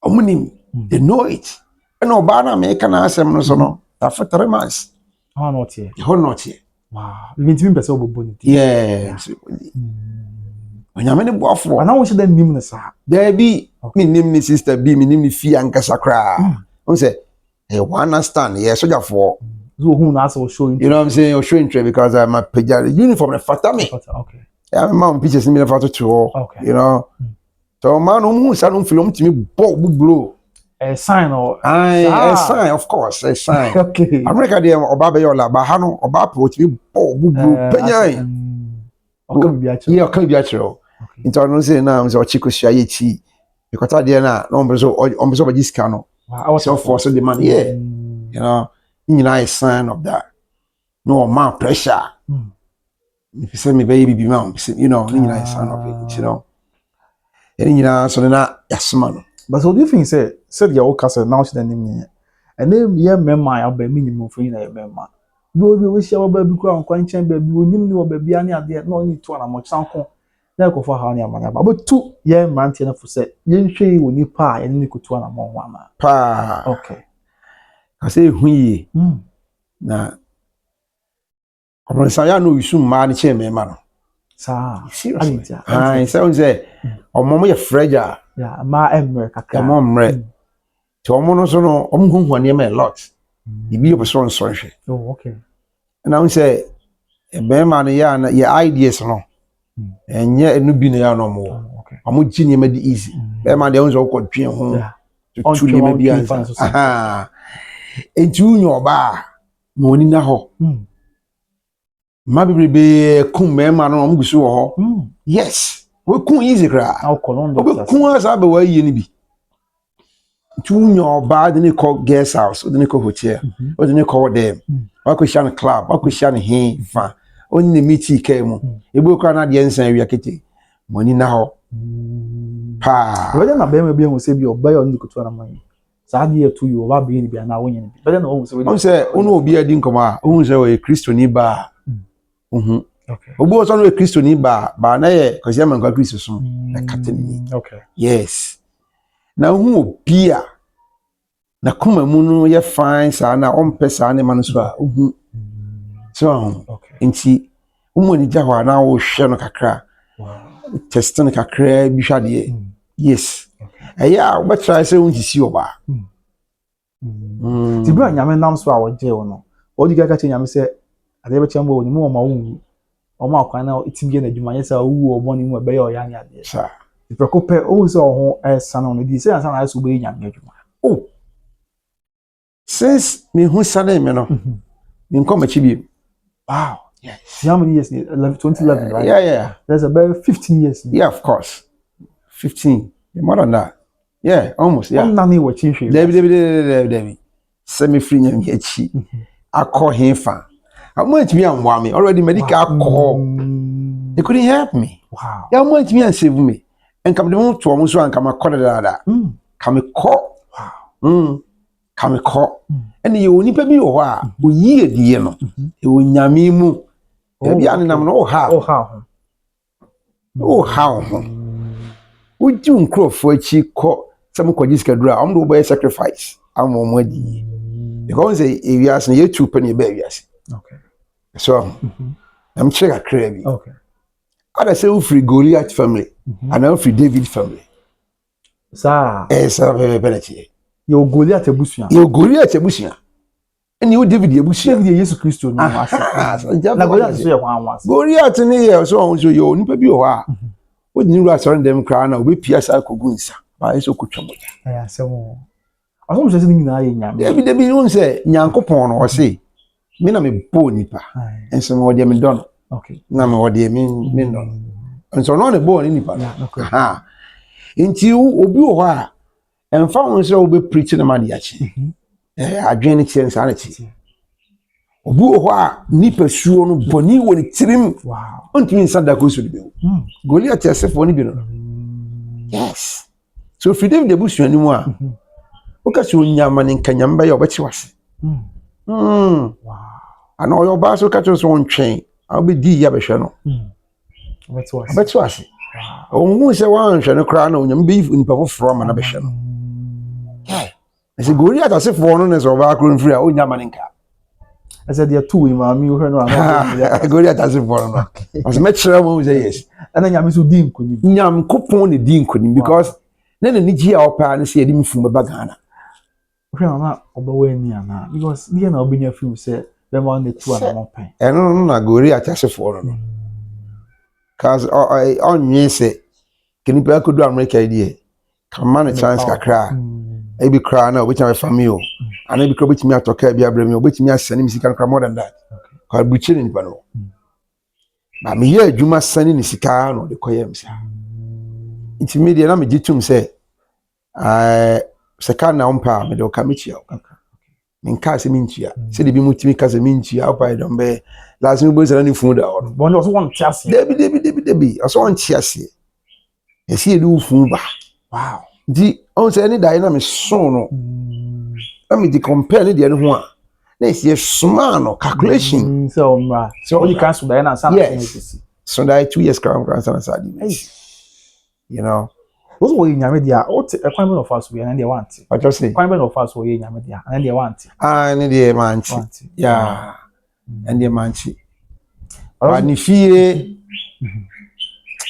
Omunim they know it. And oba na me kana asem no so no. After 3 months. Oh not here. Ho not here. Wow. Me ntimi pese oboboni. Yes. Onyame ne boafo. Ana wo shede nim ne sa. There be me nim ni sister be me nim ni fi ankasa kra. On say hey one understand yes soldier for. So who na so showing. You know what I'm saying? You're showing trade because I'm a uniform the fatami. Okay. Yeah, my mom pictures me the photo too. Okay. You know. So man who say don't film to me blow. A sign or a sign of course, a sign. Okay. America dey oba be yola ba ha no oba pro to me blue penyan. Okay bi a yeah, okay bi a chiro. Into no say na so chiko sia ye chi. Because there na no so ba discount no. Wow. So force the money. Yeah. You know, you know a sign of that. No man pressure. If you say me baby be man, you know, you know a sign of it, you know. And you know so na yasman. But so do you think say your old castle now she name me. And then yeah member about minimum for you na member. We wish our baby go on kwanchen baby we nim ni baby ani ade no need to na mo chanko. Na ko for how na amanya but two yeah man tie na for say yen hwe wo ni pa yen ni kutu na mo ho ama. Pa. Okay. I say huyi. Na Obroni ya no wisu ma ni che me ma no. Sa. Seriously. I say omomo ye fragile. Yeah, ma America. Come on, right. To omo so no omo hu a lot. Ibi yo so hwe. Oh, okay. And I say e be ma no ya na your ideas no. Enye enu bi na ya no mo. Okay. Omo gi ni ma di easy. Be ma de unzo ko dwen ho. To tu ni ma bi ansa. Aha. Entu nyo ba ma oni na ho. Ma be kum me ma no omo gusu wo ho. Yes. We kun easy kra. We kun as abe wa yi ni bi. Tu nyo ba de ne call guest house, de ne call hotel, o de ne call them. Wa ko shan club, wa ko shan he fa. Oni ne meet kai mu. E bo kra na de nsan wi akete. Money na ho. Pa. We dey na be me bi hu se bi oba yo ndi kutu na man. Sa de to you oba be ni bi na wonye ni bi. Be dey na hu se we. On say onu obi adi nkoma, hu se we Kristo ni ba. Okay. Obo so no Kristo ni ba na ye cause ya man kwa Kristo so na katani. Okay. Yes. Na hu obi a na kuma mu no ye fine sa na ompe sa ne man so a hu. So okay. Nti umo ni jahwa na wo hwe no kakra. Wow. Test no kakra bi hwade. Yes. Okay. Eya we try say unji si oba. Ti bra nyame nam so a wo je wo no. Wo di gaga che nyame se ade be chambo ni mo ma wu. O ma kwa na itimie na dwuma yesa wu obo ni mu be yo ya ni ade. Sa. Ti prekope o so ho esa no di se ansa na so be nyame dwuma. Oh. Since me hu sane me no. Me nkoma chibi. Wow. Yes. How many years? 2011, right? Yeah. There's about 15 years. Yeah, of course. 15. More than that. Yeah, almost. Yeah. Nani wa chinhwe. Debi. Semi free nyam yechi. Akọ hefa. I'm going to be on me already medical call. They couldn't help me. Wow. Yeah, I'm going to be and save me. And come to to almost and come call that. Come call. Wow. Come call. And you only pay me or we year the no. You nyame mu. Ebi an nam no how. Oh how. Would you crofo chi ko some kwajiska dra am do boy sacrifice. Am o mwadi. Because if you ask me 2 penny baby. Okay. So, I'm check a crabby. Okay. I say free Goliath family, and I'm free David family. Sir. Sir, penalty. You Goliath ebusia. You Goliath ebusia. And you David ebusia. David Jesus Christ no asa. Na Goliath so ye wan wan. Goliath ni ye so you nipa bi o ha. What you are surround them cry na obi pia sa kogunsa. Ba eso kutwamoja. Eh asemo. Asom se ni nyina ye nyame. David bi won say Nyankopon no o say me na me bo nipa. Enso me wode me don. Okay. Na me wode me don. Enso no ne bo ni nipa. Okay. Ha. Nti obi o ha emfa won say obi preach na ma de achi. Adwene tie nsa na chi. Obi o ha nipa suo no boni woni tirim. Wow. Ontimi nsa da ko so de be. Goliath asefo ni bi no. Yes. So freedom de busu ani mu a oka so nyama ne nkanyamba ya obechi wase Wow. ana oyo ba so ka cho so ntwen obedi ya behwe no obechi wase ohun se wan hwe no kra na onyam be nipa foforo ma na behwe no ese gori atase fo no ne so ba akro mfiri a onyama ne nka I said there are two in Maame hwe no a gori atase fo no as me kire mo say yes and then nyame so di nkoni nyam kopon ne di nkoni because na ni ji a opa na se yedi mfum ba Ghana hwe na obawa ni ana because die na obenya film say them on the two and one pen no na gori atase fo no cause onye se kinipa kodu America idea kama na chance kakra e bi kra na obetimi family ana bi kra obetimi atoka bi abrami obetimi asani misika kra more than that ka buchiri ni pano ba me ye adwuma sani ni sika no de koyem sa intermediate na me gitum se seka na umpa me de okamichia minka se minchia se de bi mutimi ka se minchia opa de mbe lazimi bo se na ni fun da o bon also want tiase debi also want tiase e si edu fun ba wow di on se any dai na me so no na me di compare ni de no ho a na isi suma no calculation so mra so you can so dai na some so dai 2 years crown sana sadi you know what's what you nyame dia what a kwame of us we and they want what you say kwame of us we nyame dia and they want ni de manchi yeah and they manchi ba ni fie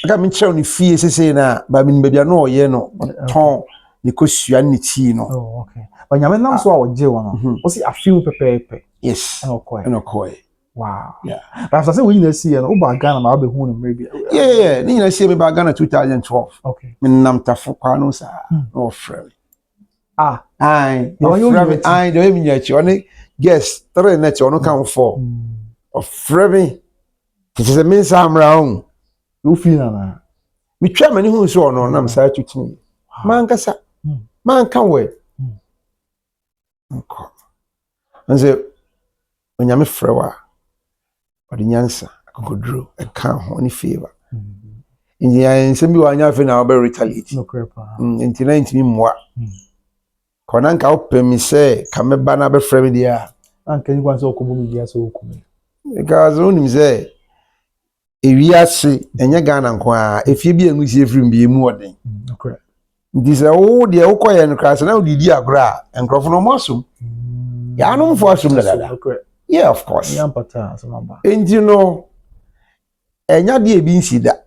aka mi chew ni fie sese na ba mi bia no oye no ton ni kosua ni ti no oh okay but nyame nam so a oje wono o si afiu pepepe yes and okoi wow yeah but after say we na see no ba Ghana ma be hu no maybe yeah ni na see me ba Ghana 2012 okay me nam tafo kwa no sa no frame ai do mi nyachi oni guess 3 net ono kan 4 of frame it is a means am round you feel na mi twa mani hu so ono na msa tutumi man kasa man kan we nko nze onyame frewa odi nyansa akokodro e kan ho ni favor inji ya nsembi wa anya fe na obe retaliate no crepa inti na intimi mwa kona nka opemi se kameba na be frame dia anka ni kwa so okobo mi dia so okobo because onim se ewiase enye Ghana nko a efie bi engusi efrim bi emu oden okay ndi se wo de ukoye no kras na odidi agora enkrofo no mosum ya no mfo asum dada okay yeah of course ya mpata so mamba enji no enya de ebi nsida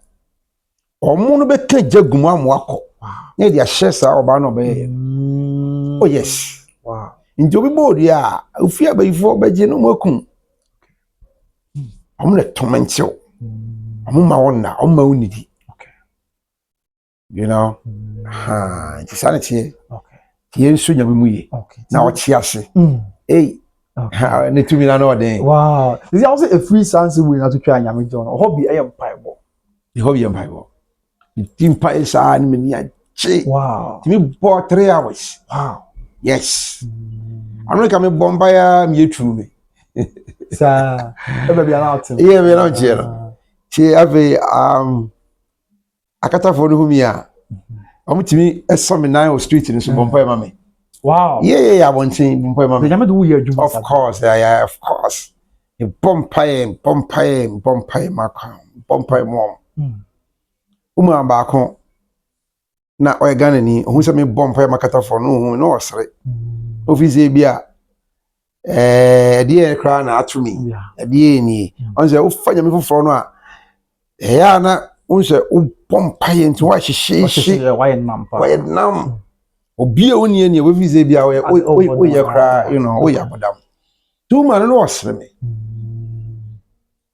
omo no be ka jagum amoako na de ahye sa oba no be oh yes wow njo bi bodi a ofia bayifo beje no makum omo le tomentio omo ma wona omo ma unidi okay you know it's sanity okay tie so nyame muye okay na o chiase hey okay ne tumi na no den wow is it also a free chance we na to try nyame john hobby I am piebo the hobby am piebo the team pie sa ni me ni ache wow me bo 3 hours wow yes America me bomba ya me etu me sa e be bia na otim yeah me na che no che ave akata for no humi a omutimi esome nine o street ni so bomba ya mame wow yeah abontin bomba ya mame nyame do we adwuma of course yeah of course e bomba makwa bomba mom uma baako na o Ghana ni ohun se me bomba makata for no hu no osre office bia die kra na atumi die ni onse wo fanya me foforo no a ya na onse wo bomba ye nti wa hihye why nam obi a woni ani office bia wo ye kra you know wo ya bodam two man no osre me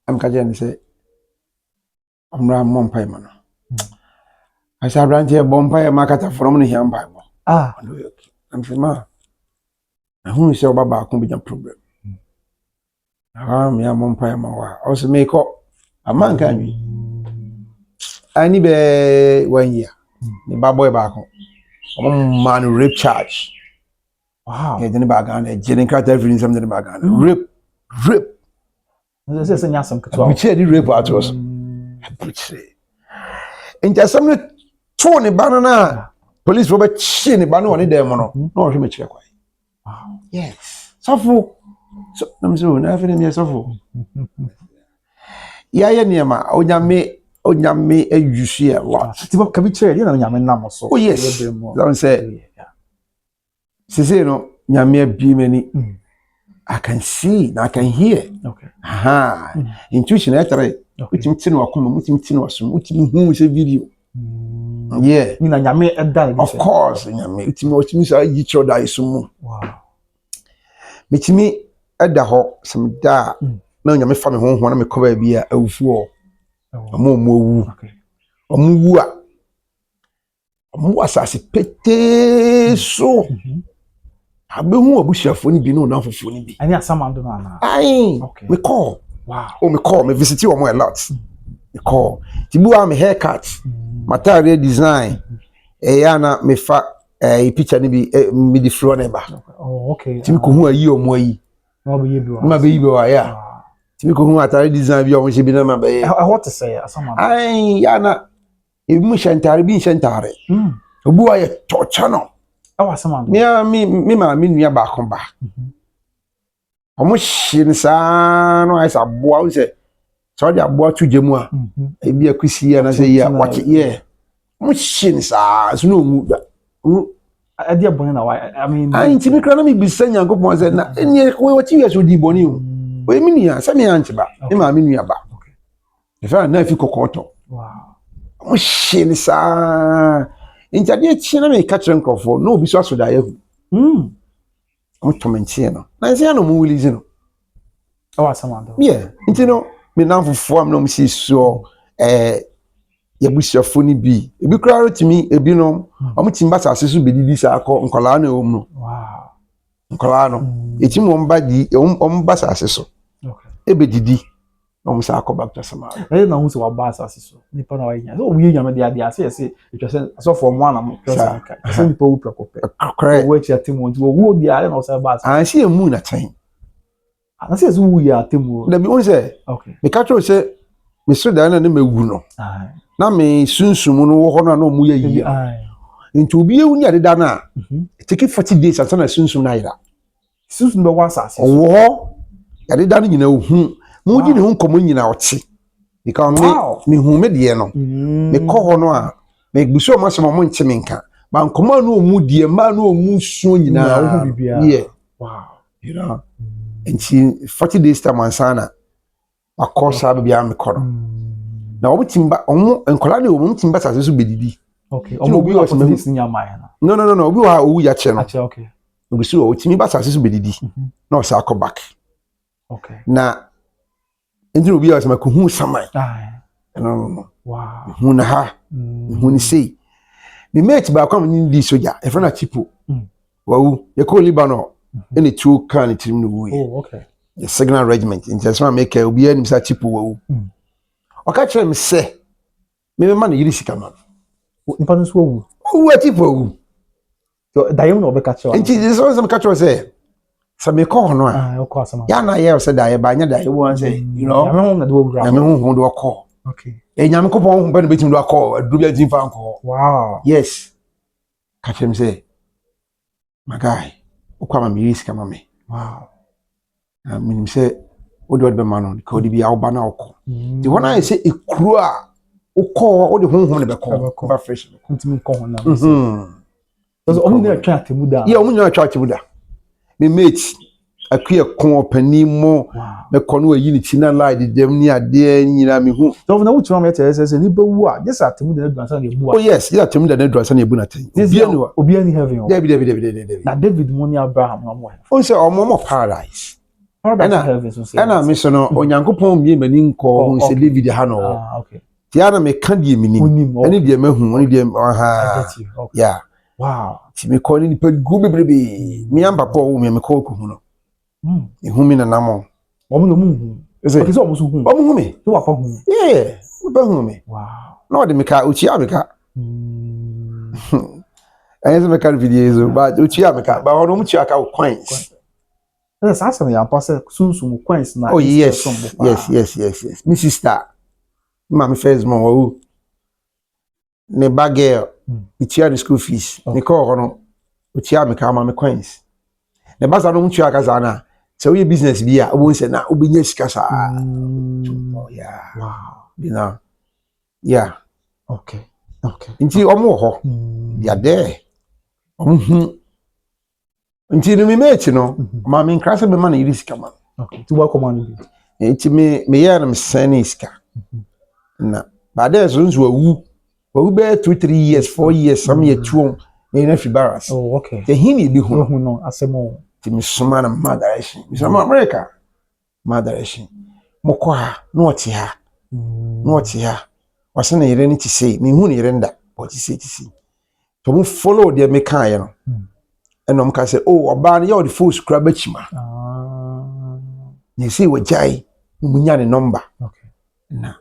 am ka je ni se amra bomba ye mano asa branche bomba ye makata from no hiam bible am fema ahun se oba ba ko bi problem me am bomba ma wa o se me ko amanka nwi ani be 1 year ni ba boy ba ko man rape charge wow e deni ba Ghana e jeni kata everything something ba Ghana rape se nyasam ketwa we che di rape atos buche inja samne to ne banana police wo be chi ne ba no ne dem no no hwe me kire kwa Wow. yes sofo so nam so na afere me sofo ya ye niema onyame ajusu a lot Ti ba ka bi chere dia na nyame nam so. oh yes don't say say no nyame abi mani I can see and I can hear. Okay. Aha. Intuition etere. Utim tin wa kuma, utim tin wa sum, utim hu se video. Yeah. Ni na nyame eda. Of course, nyame. Utim sa yi cho da isumu. Wow. Metimi eda ho sem da na nyame fa me honhon na me ko ba bia awufu o. Omo owu. Okay. Omo wu a. Omo asase pete so. Abehu abusuafo ni bi no na fofo ni bi. Ani Asanteman do na. Ai. Okay. Me call. Wow. Oh, me call, me visit you a lot. Me call. Tibu am haircut. Material design. Yana me fa picture ni bi me di floor neba. Oh, okay. Timi ko hu ayi omo ayi. No be yebi wa. Ma be yibe wa ya. Timi ko hu material design bi omo she bi na ma be. What to say Asanteman? Ai yana e mu shantare bi shantare. Obu aye torture no. Asanteman. Me ma me nua ba kon ba. Omo shin sa no ai sa boa wo se so dia boa tu jemu a e bi akusi ya na se ya wache ye omo shin sa so no mu da Ade abon na why I mean ai nti me kra na me bisa nyankopon se na eni ko wachi ya so di boni o we mi nia se me anche ba me ma me nua ba okay e fa na fi kokoto wow omo shin sa nti ade chi na me ka kire nkofo no obi so asoda ya hu Otomentie no. Na nsia no mu release no. Asanteman do. Yeah, nti no me na fofo am no mu si so yabusuafo ni bi. Ebi kra rotimi ebi no omo timba sase so bedidi sa akọ nkola na ewom no. Wow. Nkola no. Etim wo mba di omo ba sase so. Okay. Ebedidi omo sa akọ back to sama. E na hu se wa ba sase so. Nipa na wa nya. So obi nyame de ade ase ese etwa so for one am person ka. So nipa wu prekope. Correct. Wo chi atemu nti wo wu di ale na o se ba ase. An si emu na tan. Na se wu ya atemu. Na bi won say Okay. me ka tro say me so da na mewu no. Ai. Na me sunsum no wo ho na omo ya yi. Ai. Nti obi ewu ni ade da na. Take 40 days until na sunsum na ira. Susun be wa sase. Owo ade da no nyina ohu. Mu di ne hu nkomo nyina oche. Because me hu me de no. Me ko ho no a me gbuso mo asem mo nche me nka. Ba nkomo no omu die ma no omu suo nyina. Yeah. Wow. You know. And 40 days time ansana. Akosa be bia me ko no. Na omo timba omo enkola de omo timba sase so bedidi. Okay. Omo obi was me this nya mai na. No. Obi wa owu ya che no. Ache okay. Obi so o timi ba sase so bedidi. Na o sa akọ back. Okay. Na Endro bi asema ko hu samai. No. Wow. Hu na ha. Hu ni sei. Me mate ba kwa mni di soja. E fana chipo. Wawu. Ye ko Libanon. Ene tu kan tirim no wu. Oh, okay. The signal regiment. Intesma make obi anim sa chipo wawu. Oka kire me se. Me ma na yiri sika ma. Nipa no so wu. Wu chipo wu. So dayem no be ka kire. Enti this one some ka kire say. Sa me ko no a. O ko Asanteman. Ya na ye o se da ye ba nya da ye won say, you know. Ya me ho na do gra. Ya me hu do ko. Okay. E nyame ko pon hu ba no betim do ko. Aduru bia tin fa nko. Wow. Yes. Ka kire me say. My guy. Ukwa ma yiri sika ma me. Wow. Minim say odi be ma no ka odi bia wo ba na okọ. Di wona say ekuru a ukọ odi honhom ne be ko. Ba fresh. Kontimi ko ho na. So omu na twa atemu da. Yeah, omu na twa atemu da. Me mate akua kon panimo me kono ayi ni tina lie dem ni ade nyina me hu. So na wutu ma tell say ni be wu a just atemu da adwansa na ebu a. Oh yes, yeah atemu da na adwansa na ebu na tan. Obi ani heaven. David. Na David mo ni Abraham na mo. O say omo paradise. Paradise heaven so say. Ana me so no onyankopon mi mani nko hu say David ha no. Ah, okay. Ti ana me kan die mini. Ani die mahu, ani die aha. Yeah. Wow. Ti me ko ni pe gu bebrebe. Mi am papa wo me ko ko hu no. Ihu mi na namo. Omo no mu hu. Okay, so omo so hu. Omo hu me. So wa fa hu. Yeah, ba hu me. Wow. No de me ka uchi ameka. Ayes me ka video ba uchi ameka. Ba hono mu chi aka coins. Yes, asa ya pass sunsun coins na. Oh yes. Yes. My sister. Mama first mom wo. ne bagel itia the school fees ne call hono utia me ka ma me coins ne basa no mtua kaza na so we business bi a obo nse na obinya sika sa yeah wow you know yeah okay nti omo ho ya there nti no me mate no ma me nkrase be ma na yiri sika ma okay to welcome on nti me ya na me sene sika na ba there so nso awu be 2-3 years 4 years some year tuom na fi barras oh okay the hini bi hu no asemo ti me soma na ma direction me soma America ma direction moko ha no oti ha no oti ha wase na yere ni ti sei me hu ni yere nda o ti sei to mo follow the me kan ye no enom ka say oh oba na you the full scrub chima you see we jai munya ne number okay na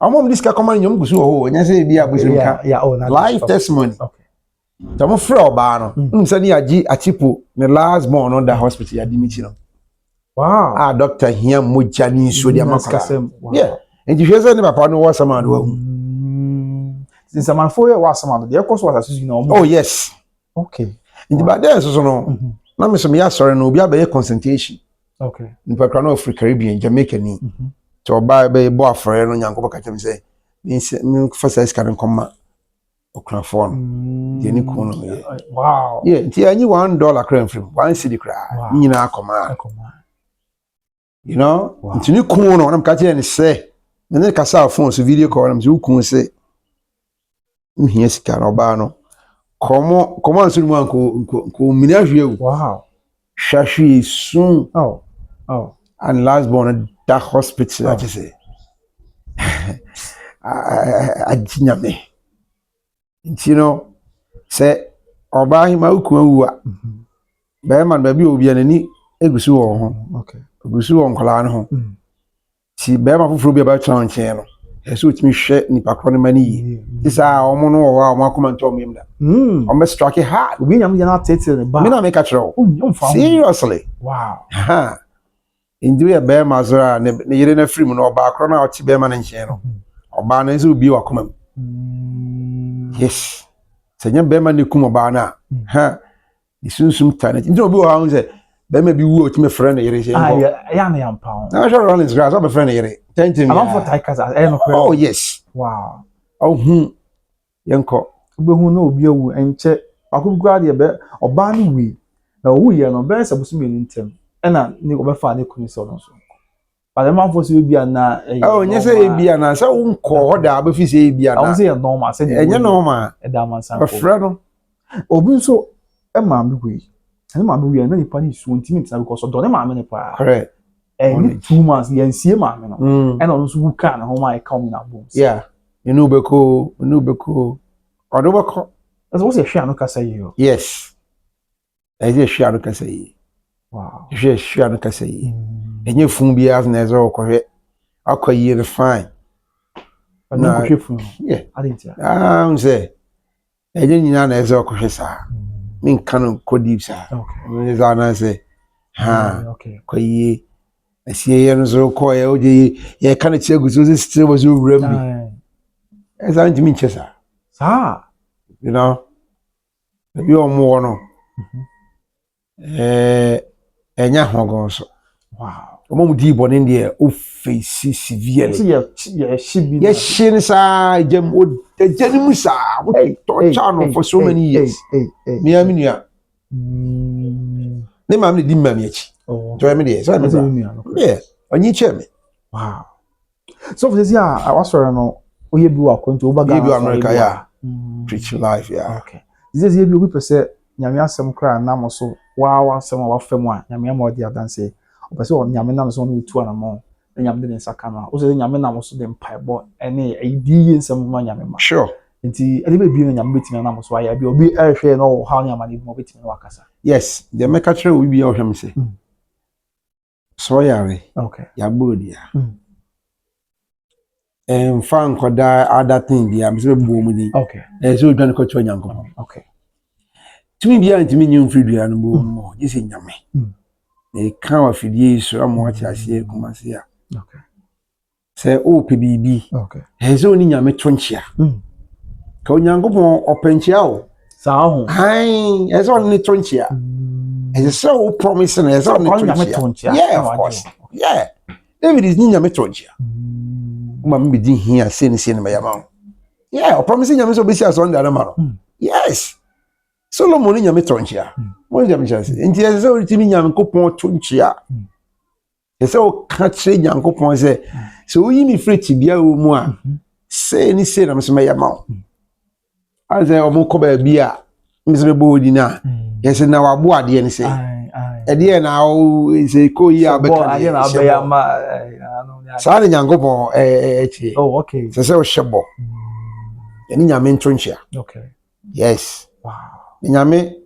amom this ka command nyom gusu ho nya say bi abusim ka live testimony okay to mo frɛ oba no say ni agi atipo ne last born on the hospital ya dimiti no wow doctor here moja ni so dia makala yeah and you say ne papa no was sama do since I'm for you was sama do course was associate no oh yes okay and the bad so no na me so me ya sorry no obi abaye concentration okay nipa kra no Africa Caribbean Jamaica ni to oba be bo afore no nyanko baka tem say me first ice can come okra phone de ni ko no wow yeah nti anyi $1 kra mfrim one cedi kra ni nyina akoma you know nti ni ko no na mka tie ni say me ne kasa phone so video call na me ku say nhia sika na oba no komo ansu mu anko mini ahwe wow shashi soon oh and last born that hospital that is ajinyame you know say oba hi ma ku awua be man ba bi obi anani egusu wo ho okay egusu wo nkola no ho ti be ma fufuru bi ba tran chen no eso timi hwe ni pakro ne mani yi isa omo no wo omo akoma ntom yim da omo strike hard obi nyam ya na tete ne ba me na make a throw seriously wow ha indu ya be ma zora ne yire na free mu no oba akro na oti be ma ne nchen no oba na nso bi wakoma yes senya be ma ne kum oba na ha isunsum talent nti obi wo ha nse be ma bi wu oti me frɛ na yire je nko ya na yam pound na sure Rollins grass oba frɛ na yire tentim I'm for tigers no oh yes wow oh yenko obehu na obi awu enche akugua de be oba ni wi na owu ye no be se busu meni ntem na ni obefa na kunu so no so but man for se obi na oh nye se ebi ana se unko ho da abefi se ebi ana I say normal say enye normal e da man san ko frɛ no obi so e ma mi wi e ma mi wi na ni pa ni su ntimi ntina because do ne ma me ne pa correct ni 2 months yen sie ma me no e na no so wuka na ho ma e come na boom yeah inu beko odobeko that's what say hwe anu kasa yi o yes eje hwe anu kasa yi wow hwe anu kasa yi enye fun bi as na ezo okohwe akoyi the fine na hwe fun yeah adentia nse eje nyina na ezo okohwe sa min kanu kodi sa okay za na se ha okay koyi asie ye no zo ko ye oje ye kana cheguzo ze still was wura mi eza ntimi nchesa you know ebi omo no enya hogon so wow omo mu di bone ndie o face severely yeah shibi ye shin sa jem o ejani musa to channel for so many years me aminia ne mam ne di mam yachi to me dey so me yeah onyi cheme wow so for this year I was no oye bi wa konto obaga bi America yeah preach life yeah okay this year bi obi pese nyame asem kra na mo so wa asem wa fam a nyame ma odi adanse opese o nyame na so no tu anamo nyame de nsaka na o se nyame na mo so de mpaebo ene aidi ye nsem ma nyame ma sure nti ene be bi nyame betimi na mo so aya bi obi ehwe no ha nyame ni mo betimi na wakasa yes the make a true we be ohwem se so yare okay ya bodia fan koda other thing bia me se bo mu ni okay so dwan ko cho nyanko okay tumi bia ntimi nyum fridua no bo mo ji se nyame e kan wa fidie so amo ati ase Kumasi a okay se o pe bibi okay so ni nyame to nchia ka onyankopon openchia o saa ho hai eso ni tonchia so promise na eso ni tonchia yeah of course yeah David is nyame tonchia uma me di hia se ni me yama yeah o promise nyame so be sia so ndara ma no yes Solomon nyame tonchia mo nyame chance nti eso ritimi nyame kopon tonchia eso ka kire nyankopon se so yi mi freti bia wo mu a se ni se na me so me yama aze omo ko ba bia me so be bodi na yes na wa bo ade ni se ede na o se ko yi abeka ade na abeya ma sa ni nyankopon echi oh okay se o shebo ni nyame ntonchia okay yes wow ni nyame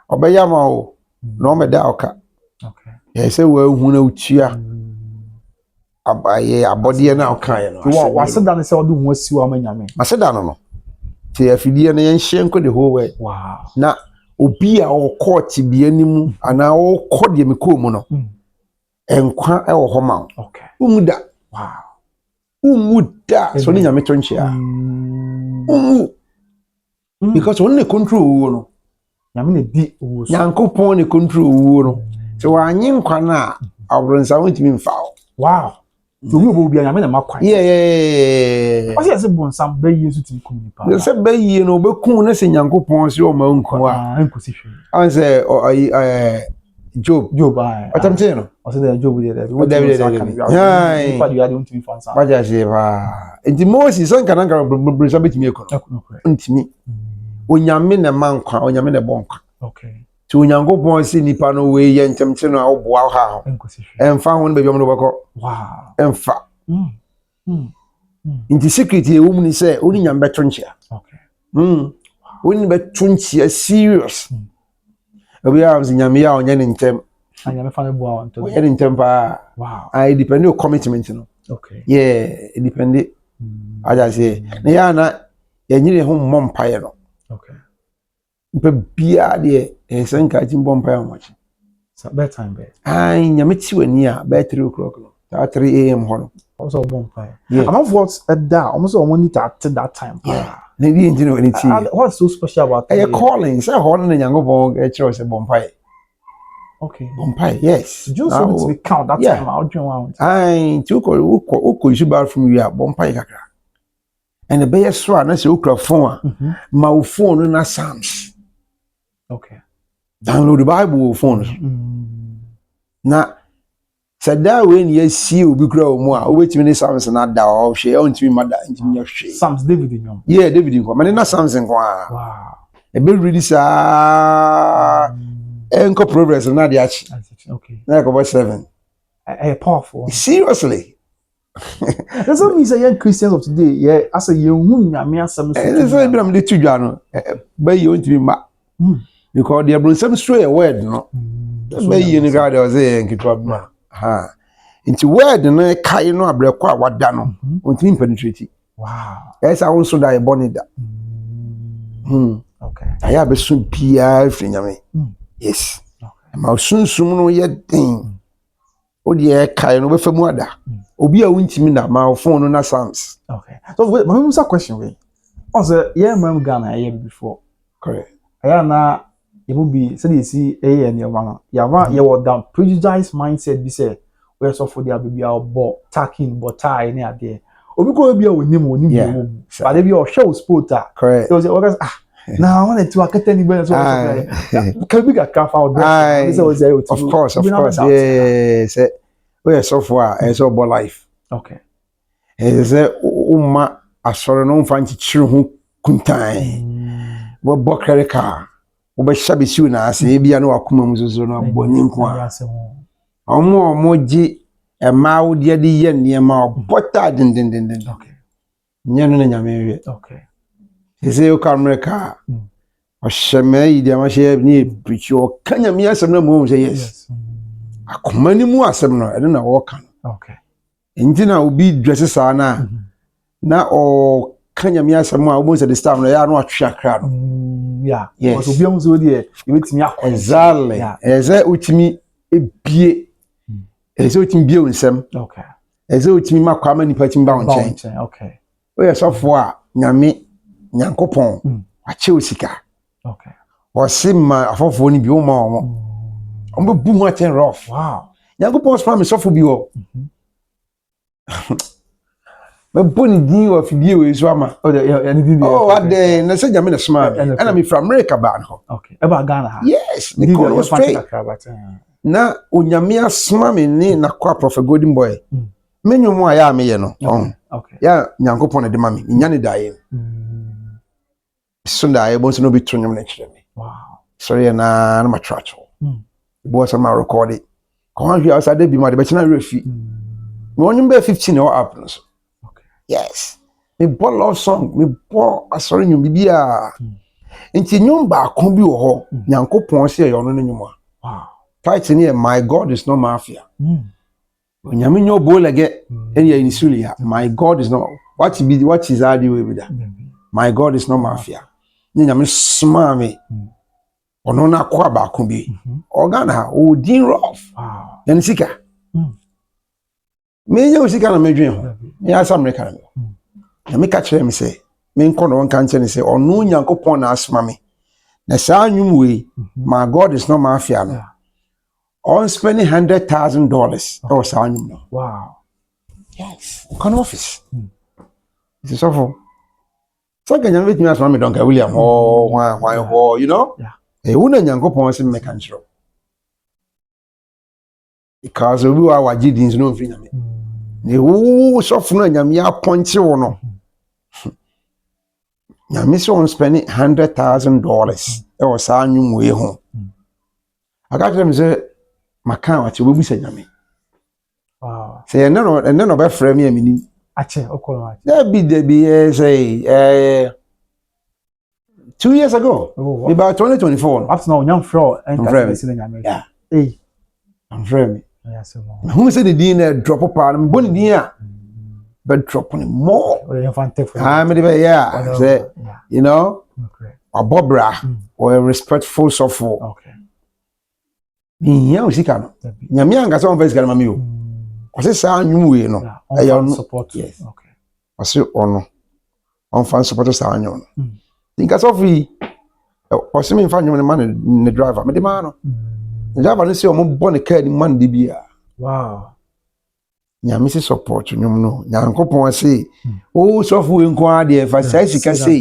obeya ma o no me da oka okay yes we hu na utua abaye abode na oka ye no wa seda ne se odu hu asiwa ma nyame maseda no ti afidie na yen hye nko the whole way wow na obi a o court bi animu ana o kɔ de me ko mu no enkwa e wo ho ma okay umuda wow umuda so ni nyame tonchia because one ne control wo no nyame ne di wo so Nyankopon ne control wo no so anyi nkwa na awronsa wontimi mfa wow so we bo bia nyame na makwan yeah o se bonsam ba yi su ti kum ni pa se ba yi no be kun na se Nyankopon se o ma nku a enkosi hwe an se Job atamte no o se da Job de o David ni pa dia de untimi fansa ba ja se ba enti Moses son kana kana brisa betimi ekono ntimi onyame na mankwa onyame na bonkwa okay ti Onyankopon se nipa no we ye ntemte no a oboa ha enkosi hwe emfa ho no be biom no bako wow emfa inti secret e wo mu ni se oni nyam betonchia okay oni betonchia serious obi am se nyam ya onye ne ntem anya me fa me boa onto onye ne ntem pa wow I depend on commitment no okay yeah it depend aja say na ya na ya nyire ho mmompaye no okay mpe bia de senka ti mbompaye mochi so bedtime be ai nyame ti wani a by 3 o'clock no 3 am ho no also bonfire I'm of what's at that almost I want it at that time yeah na di engine wani ti what's so special about it calling say ho no Nyankopon e kire say bonpaye okay bonpaye yes just so to be count that time I'll join one ai ti uko issue bar from we a bonpaye kakra and the be so na say ukra phone a ma wo phone na Psalms okay download the Bible phone na sada we ni asi obi kura o mu a obetimi ni Psalms na da o hwe o ntimi mada ntimi ya hwe Psalms David nyom yeah David nko mane na Psalms nko a wow e be read sa enko progress na dia chi okay na ko 7 powerful seriously that's what means young Christians of today yeah as a young nyame asem so so bi na me tudwa no ba yi o ntimi ma because the bronsam straight a word no ba yi ni ga de o say nkitwa ma ha into word na kai no abreko a wada no ontimi penetrate wow esa won so da e bonida okay aya be sun pia frinyame yes ma sunsum no ye den o de kai no be famu ada obi a wontimi na ma phone no na Psalms okay so wait my musa question we also yeah mam Ghana here before correct aya na it will be said you see and your man you were down prejudice mindset be say we so for the baby our bo taking but tie any there obi ko be onim but they be o show sporta correct so was now I want to akata ni be so can be got calf out there of course yes we so for so bo life okay say umma asoro no mfa nchichiri ho kuntan wo bokere ka wo be shabe siu na ase bia na wakoma muzozo na boni nko a omo ji ema wo de ye niema bota dindindindin okay nyano na nyame wie okay ese o America o sheme ide ma she ni preach o kanya mi asem na mo say yes akoma ni mu asem no e na wo kan okay enjina obi dress sa na o kanya mi asem a wo say the staff no ya no atwe akra no yeah yes obi am so de e betimi akọ exactly eze utimi ebie eze utimi bie onsem okay eze utimi makwa ma nipa timi ba onchen okay we sofo a nyame nyankopon ache osika Okay. Ɔse ma afɔfo ni bi o ma ɔmo bu ho aten rough Wow. nyankopon spam sɔfo bi o me boni din o fidie we so ama ade na se nyame na sma me ana me from America ba no okay eba Ghana ha yes me call straight na onyame asma me ni na kwa prophet golden boy menwom a ya me ye no okay ya nyankopon de ma me nya ne dae so dae bo so no bi tonyom na kire me wow sorry na ma tracho bo so ma record it ko han hwi outside bi ma de be china refi me onyum be 15 or up no so yes me ball love song me ball asori nyum bibia nti nyum ba kon bi wo ho nyankopon se ye ono no nyum a wow title ni my God is not mafia nyame nyo bo lege eni ya inisulia my God is not what is that we be that my God is not mafia ni nyame sma me ono na kwa ba kon bi organa o din rough wow yani sika me nya usika na medwen ho me asa America na na me ka kire me say me nko no nka nche ne say ono nyankopon na asma me na saa nwum we my God is not mafia no on spending $100,000 or saa nwum no wow yes kan office it's so for so can you me asma me don ka William why you know e wona nyankopon se me ka nchiro because we are wagidins no mfiri nyame ne wo so funu nyame aponche wo no nyame so on spending $100,000 e o saa nwum we ho aka tell me say maka wache we busa nyame wow say no be frame me amini ache okolo ache that be say 2 years ago about 2024 up to now nyam fro and kasi na nyame yeah I'm frame yes mo who say the din drop pa me boni din a but drop on more you fante for me dey yeah say you know okay abobra or a respectful softful okay ni ya usika no nyame anga so on face gara mami o kwase saa nwum we no ayo support yes okay kwase ono on fan support saa nwum no tinka so fi kwase me fa nwum ne man ne driver me de ma no driver no say o mo born car ni man de bia wow nyame se support nwum no nyankopon say o so fu enko ade fa sai sika say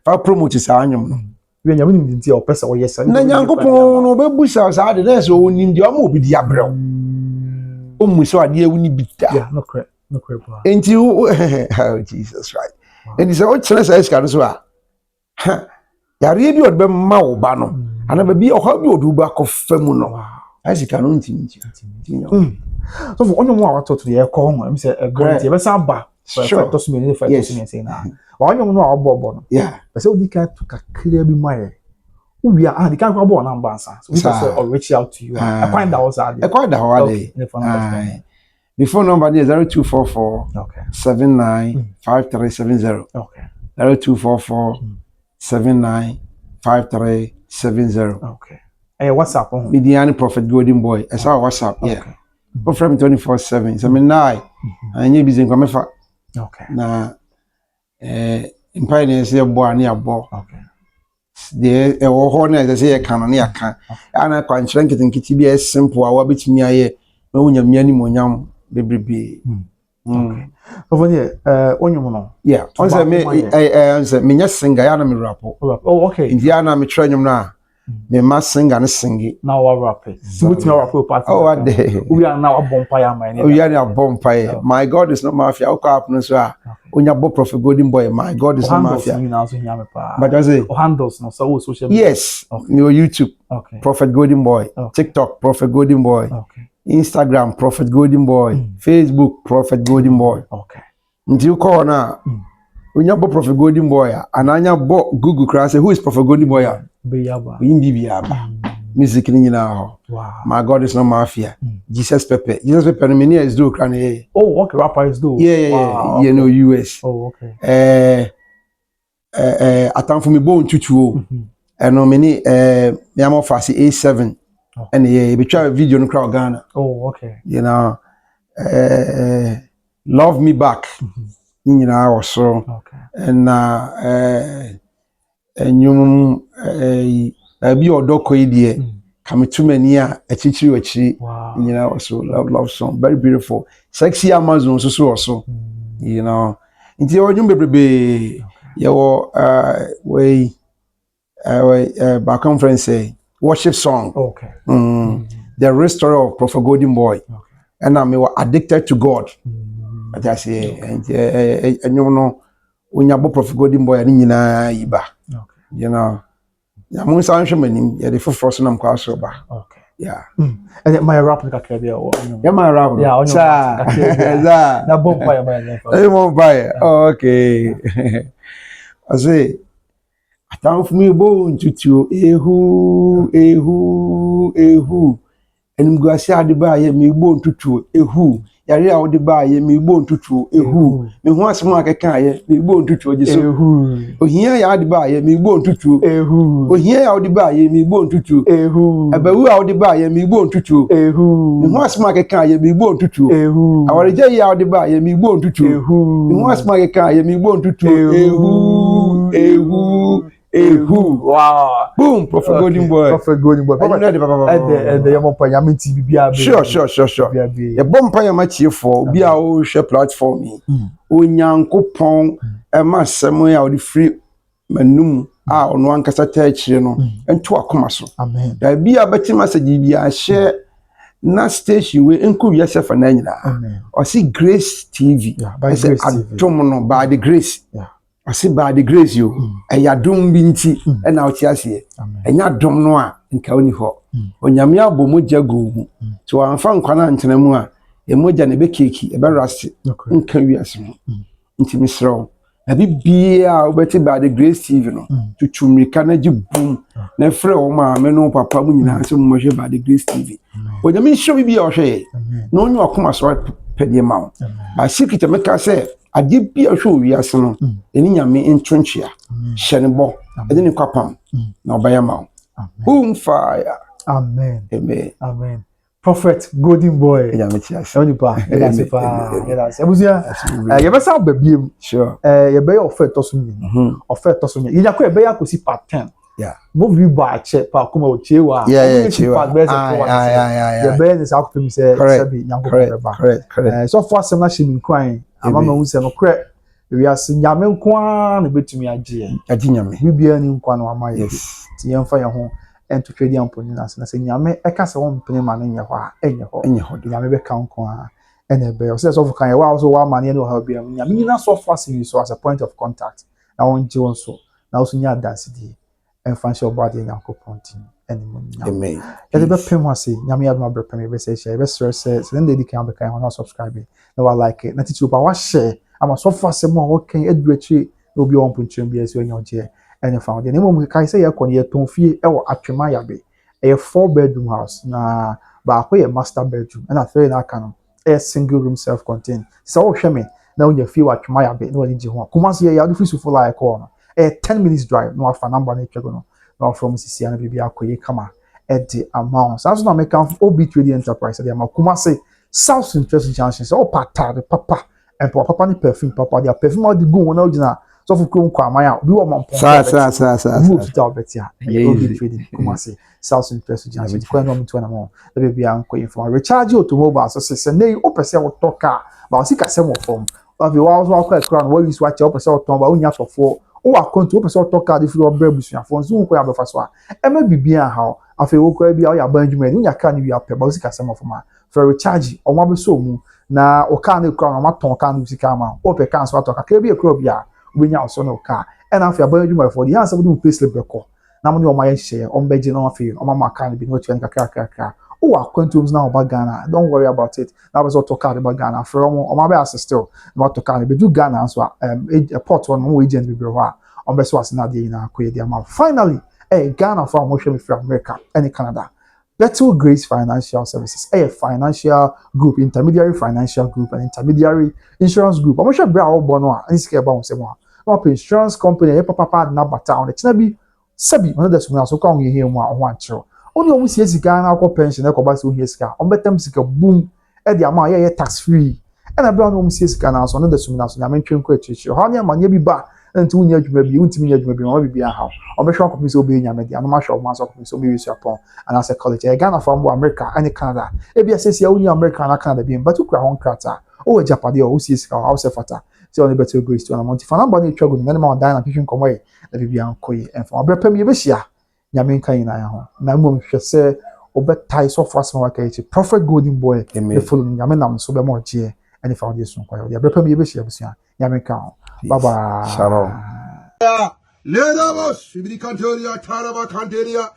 fa promote saa nwum no we nyame ni nti o pesa o yesa na nyankopon no be busa saa de na so onim de o ma obi di abrew o mu so ade ewu ni bita yeah no correct pa enti oh Jesus right enti so o chere sai sika no so a yare bi odbe ma wo ba no ana ba bi o ha bi odu ba ko famu no ai sika no ntimi so for onye mo a wato to ye ko ho am say e go nti e be sa ba for to so me for to so me say na onye mo no a obo no yeah be say odi ka to kakra bi mai we are the kind of boy na mbansa so we just reach out to you I find that was I quite that holiday before number is 0244 okay 795370 okay 0244 795370 okay WhatsApp Midiani Prophet Golden Boy I saw WhatsApp yeah but from 24/7 so me now and you busy come fa okay na empire is here boy ani abo okay de e wo ho na say e kan no ya kan ana kwankyerɛ nketenkete bi simple a wa betimi aye na wonya miani monyam bebrebe okay so for here onyum no yeah on say me say me nya singer ya na me rap oh okay india na me try nyum na me ma singer na singi now what rap so with me rap part oh what day we are now a bonfire man oh yeah na bonfire my God is not mafia o ka no so a onya bo Prophet Golden Boy my God is not mafia but I say handles no so social media yes okay. No YouTube okay Prophet Golden Boy okay. TikTok Prophet Golden Boy okay Instagram Prophet Golden Boy Facebook Prophet Golden Boy okay nti you call na onya bo Prophet Golden Boy ananya bo Google crash who is Prophet Golden Boy beyaba biyaba music ni nyina ho wow my God is not mafia Jesus Pepe no many is do cran oh okay rapper is do yeah you know US oh okay atamfo me bo ntutuo eno many me am office A7 and yeah be try video no crowd Ghana oh okay you know love me back nyina wɔ so na enyum bi odoko yi de kametumani a echichiri wachiri nyina wɔ so love song very beautiful sexy amazon so wɔ so you know nti onyum bebrebe yɛwɔ by conference worship song the restorer of Prophet Golden Boy and we were addicted to God I just say and you know when you Prophet Golden Boy and nyina yiba you know ya mo san hwe manim ya de foforo so nam kwa so ba yeah and my rap like a bia yeah my rap yeah za na bomb fire man bomb fire okay I say atamfo mi bo ntutuo ehu enimguase ade ba ye mi bo ntutuo ehu yare a wode ba ye mi bo ntutuo ehu me ho asem akeka ye mi bo ntutuo je so ehu ohia ya ade ba ye mi bo ntutuo ehu ohia ya wode ba ye mi bo ntutuo ehu abawu a wode ba ye mi bo ntutuo ehu me ho asem akeka ye mi bo ntutuo ehu awareje ya wode ba ye mi bo ntutuo ehu me ho asem akeka ye mi bo ntutuo ehu wow boom Prophet Golden Boy and the yampa yamenti bibia sure ye bompa yama chiefo bi a o hwe platform onyankopon e ma semo ya o di free manum a ono ankasa ta akire no ento akoma so amen da bi a beti message bi a hye na station we enko wi asefa na nyina o si Grace TV by Grace TV adom no by the grace I say by the grace you eya dom bi nti e na o ti ase enya dom no a nka oni ho onyame abɔ mogya go mu so anfa nkwana ntena mu a emogya ne be keki e be rasti nka wi ase mu nti misro na bibia obeti by the Grace TV no tutumrika na gi boom na frɛ wo maame no papa mu nyina se mo hwe by the Grace TV onyame hwe bibia o hwe na onyu akoma so pɛde ma wo ba secret meka sɛ ade bia hwe wi ase no eni nyame ntwonchia hye ne bɔ ede ne kwapam na obaya ma wo boom fire amen Prophet Golden Boy onipa ebusia yebesa babiem sure yebe offer tosumi yiyako yebe yakosi part 10 movie ba che pa kuma o chewa part best yebe ne sa akopem se sabi nyanko ba so for asem na shimi kwan amama hu se no kre wi ase nyame nkoa na betumi agye nyame bibia ni nkwa no amaye ti yemfa ye ho ento twedi amponi na se nyame eka se won pene ma no nye ho a enye ho nyame be ka nkoa ene be o se so kan ye wa so wa ma ne no ha bia nyame nyina so for asem so as a point of contact na won je won so na so nya dance di enfantile body yakopon tin ene mo amen e de be pem ase nyame adoma bre pem be se share be se then they can be kan na subscribe na wa like na titi oba wa share ama so for asem a wo kan edu achi na obi won punchim bia so nya oje ene found na mo kai say yakon ye tonfie e wo atwema yabe e 4-bedroom house na ba ko ye master bedroom na three na aka no e single room self contained so wo hwe me na onya fie wa atwema yabe na wani ji ho Kumasi ye ya do free so for like on 10 minutes drive no afa number na twego no na from sisi na bibia akoye kama at the amount so na make am obi trading enterprise dey am Kumasi South Interest Junction so pata papa and papa ni perfume papa their perfume all the go na original so for krom kwa maya bi wo mampon sa move to betia obi trading Kumasi South Interest Junction kwa no mtu na mo the bibia anko inform recharge automobile so say nay o pese wo toka ba o sika sem form of you also akwa crown what you watch o pese wo ton ba unya sofo o akonto o pese wo toka de firi obra busuafo so ko ya befa so a e ma bibia ha afi wo kwa bia o ya banjuma ni unya ka ni wi apɛ ba o sika sem form a for recharge o ma be so mu na o ka na crown o ma ton ka no sika ma o pe kan so atoka ka bia kro bia obenya so no ka e na afi abanjuma for the answer do payslip beko na mo ni o ma ye hye o mbeje no afi o ma ka no bi no tuen kakra o akwantum na oba Ghana don't worry about it na was to card about Ghana from o ma be assist still not to card be do Ghana so a port one mo agent be ho a on be so as na dey na akoye dey am finally Ghana for mo hwe me from America and Canada Better Grace Financial Services a financial group intermediary financial group and intermediary insurance group o mo hwe bra o bo no a nsi ke ba won se mo no insurance company e papa na bata on the be sabi no that's so ka on here mu a ho anchero only omu sie sika na akọ pension e ko ba se ohie sika on betam sika boom e di ama ye tax free And I brought home says can also no the suminas na mentwe nkɔ akyirikyiri hɔ ne amanye bi ba nti wonya adwuma bi wontimi nya adwuma bi ma bi aha ɔbɛhwɛ akɔpem sɛ obɛnya mede ano mahwɛ ɔmo asɔ akɔpem sɛ obi wisu apɔn and as a college Ghana from America and Canada ebi asesi wonya America na Canada bi but ukura hon krata o Japan o says ka house fata sɛ ɔne better grace to na monti fa na ba ne twa go na ma ɔdan na twetwe nkɔmɔ yi na bibia nkɔyi ɛmfa ɔbɛpam yɛbɛhyia nyame nka nyina ya ho na mmom hwɛ sɛ ɔbɛtae so for asma waka yi prophet golden boy the follow nyame nam so bɛ ma ɔgye any foundation kwa ya brepa mi beshi abusia ya menka bye bye shalom Ledamos, Shibri Cantoria, Taraba Canteria,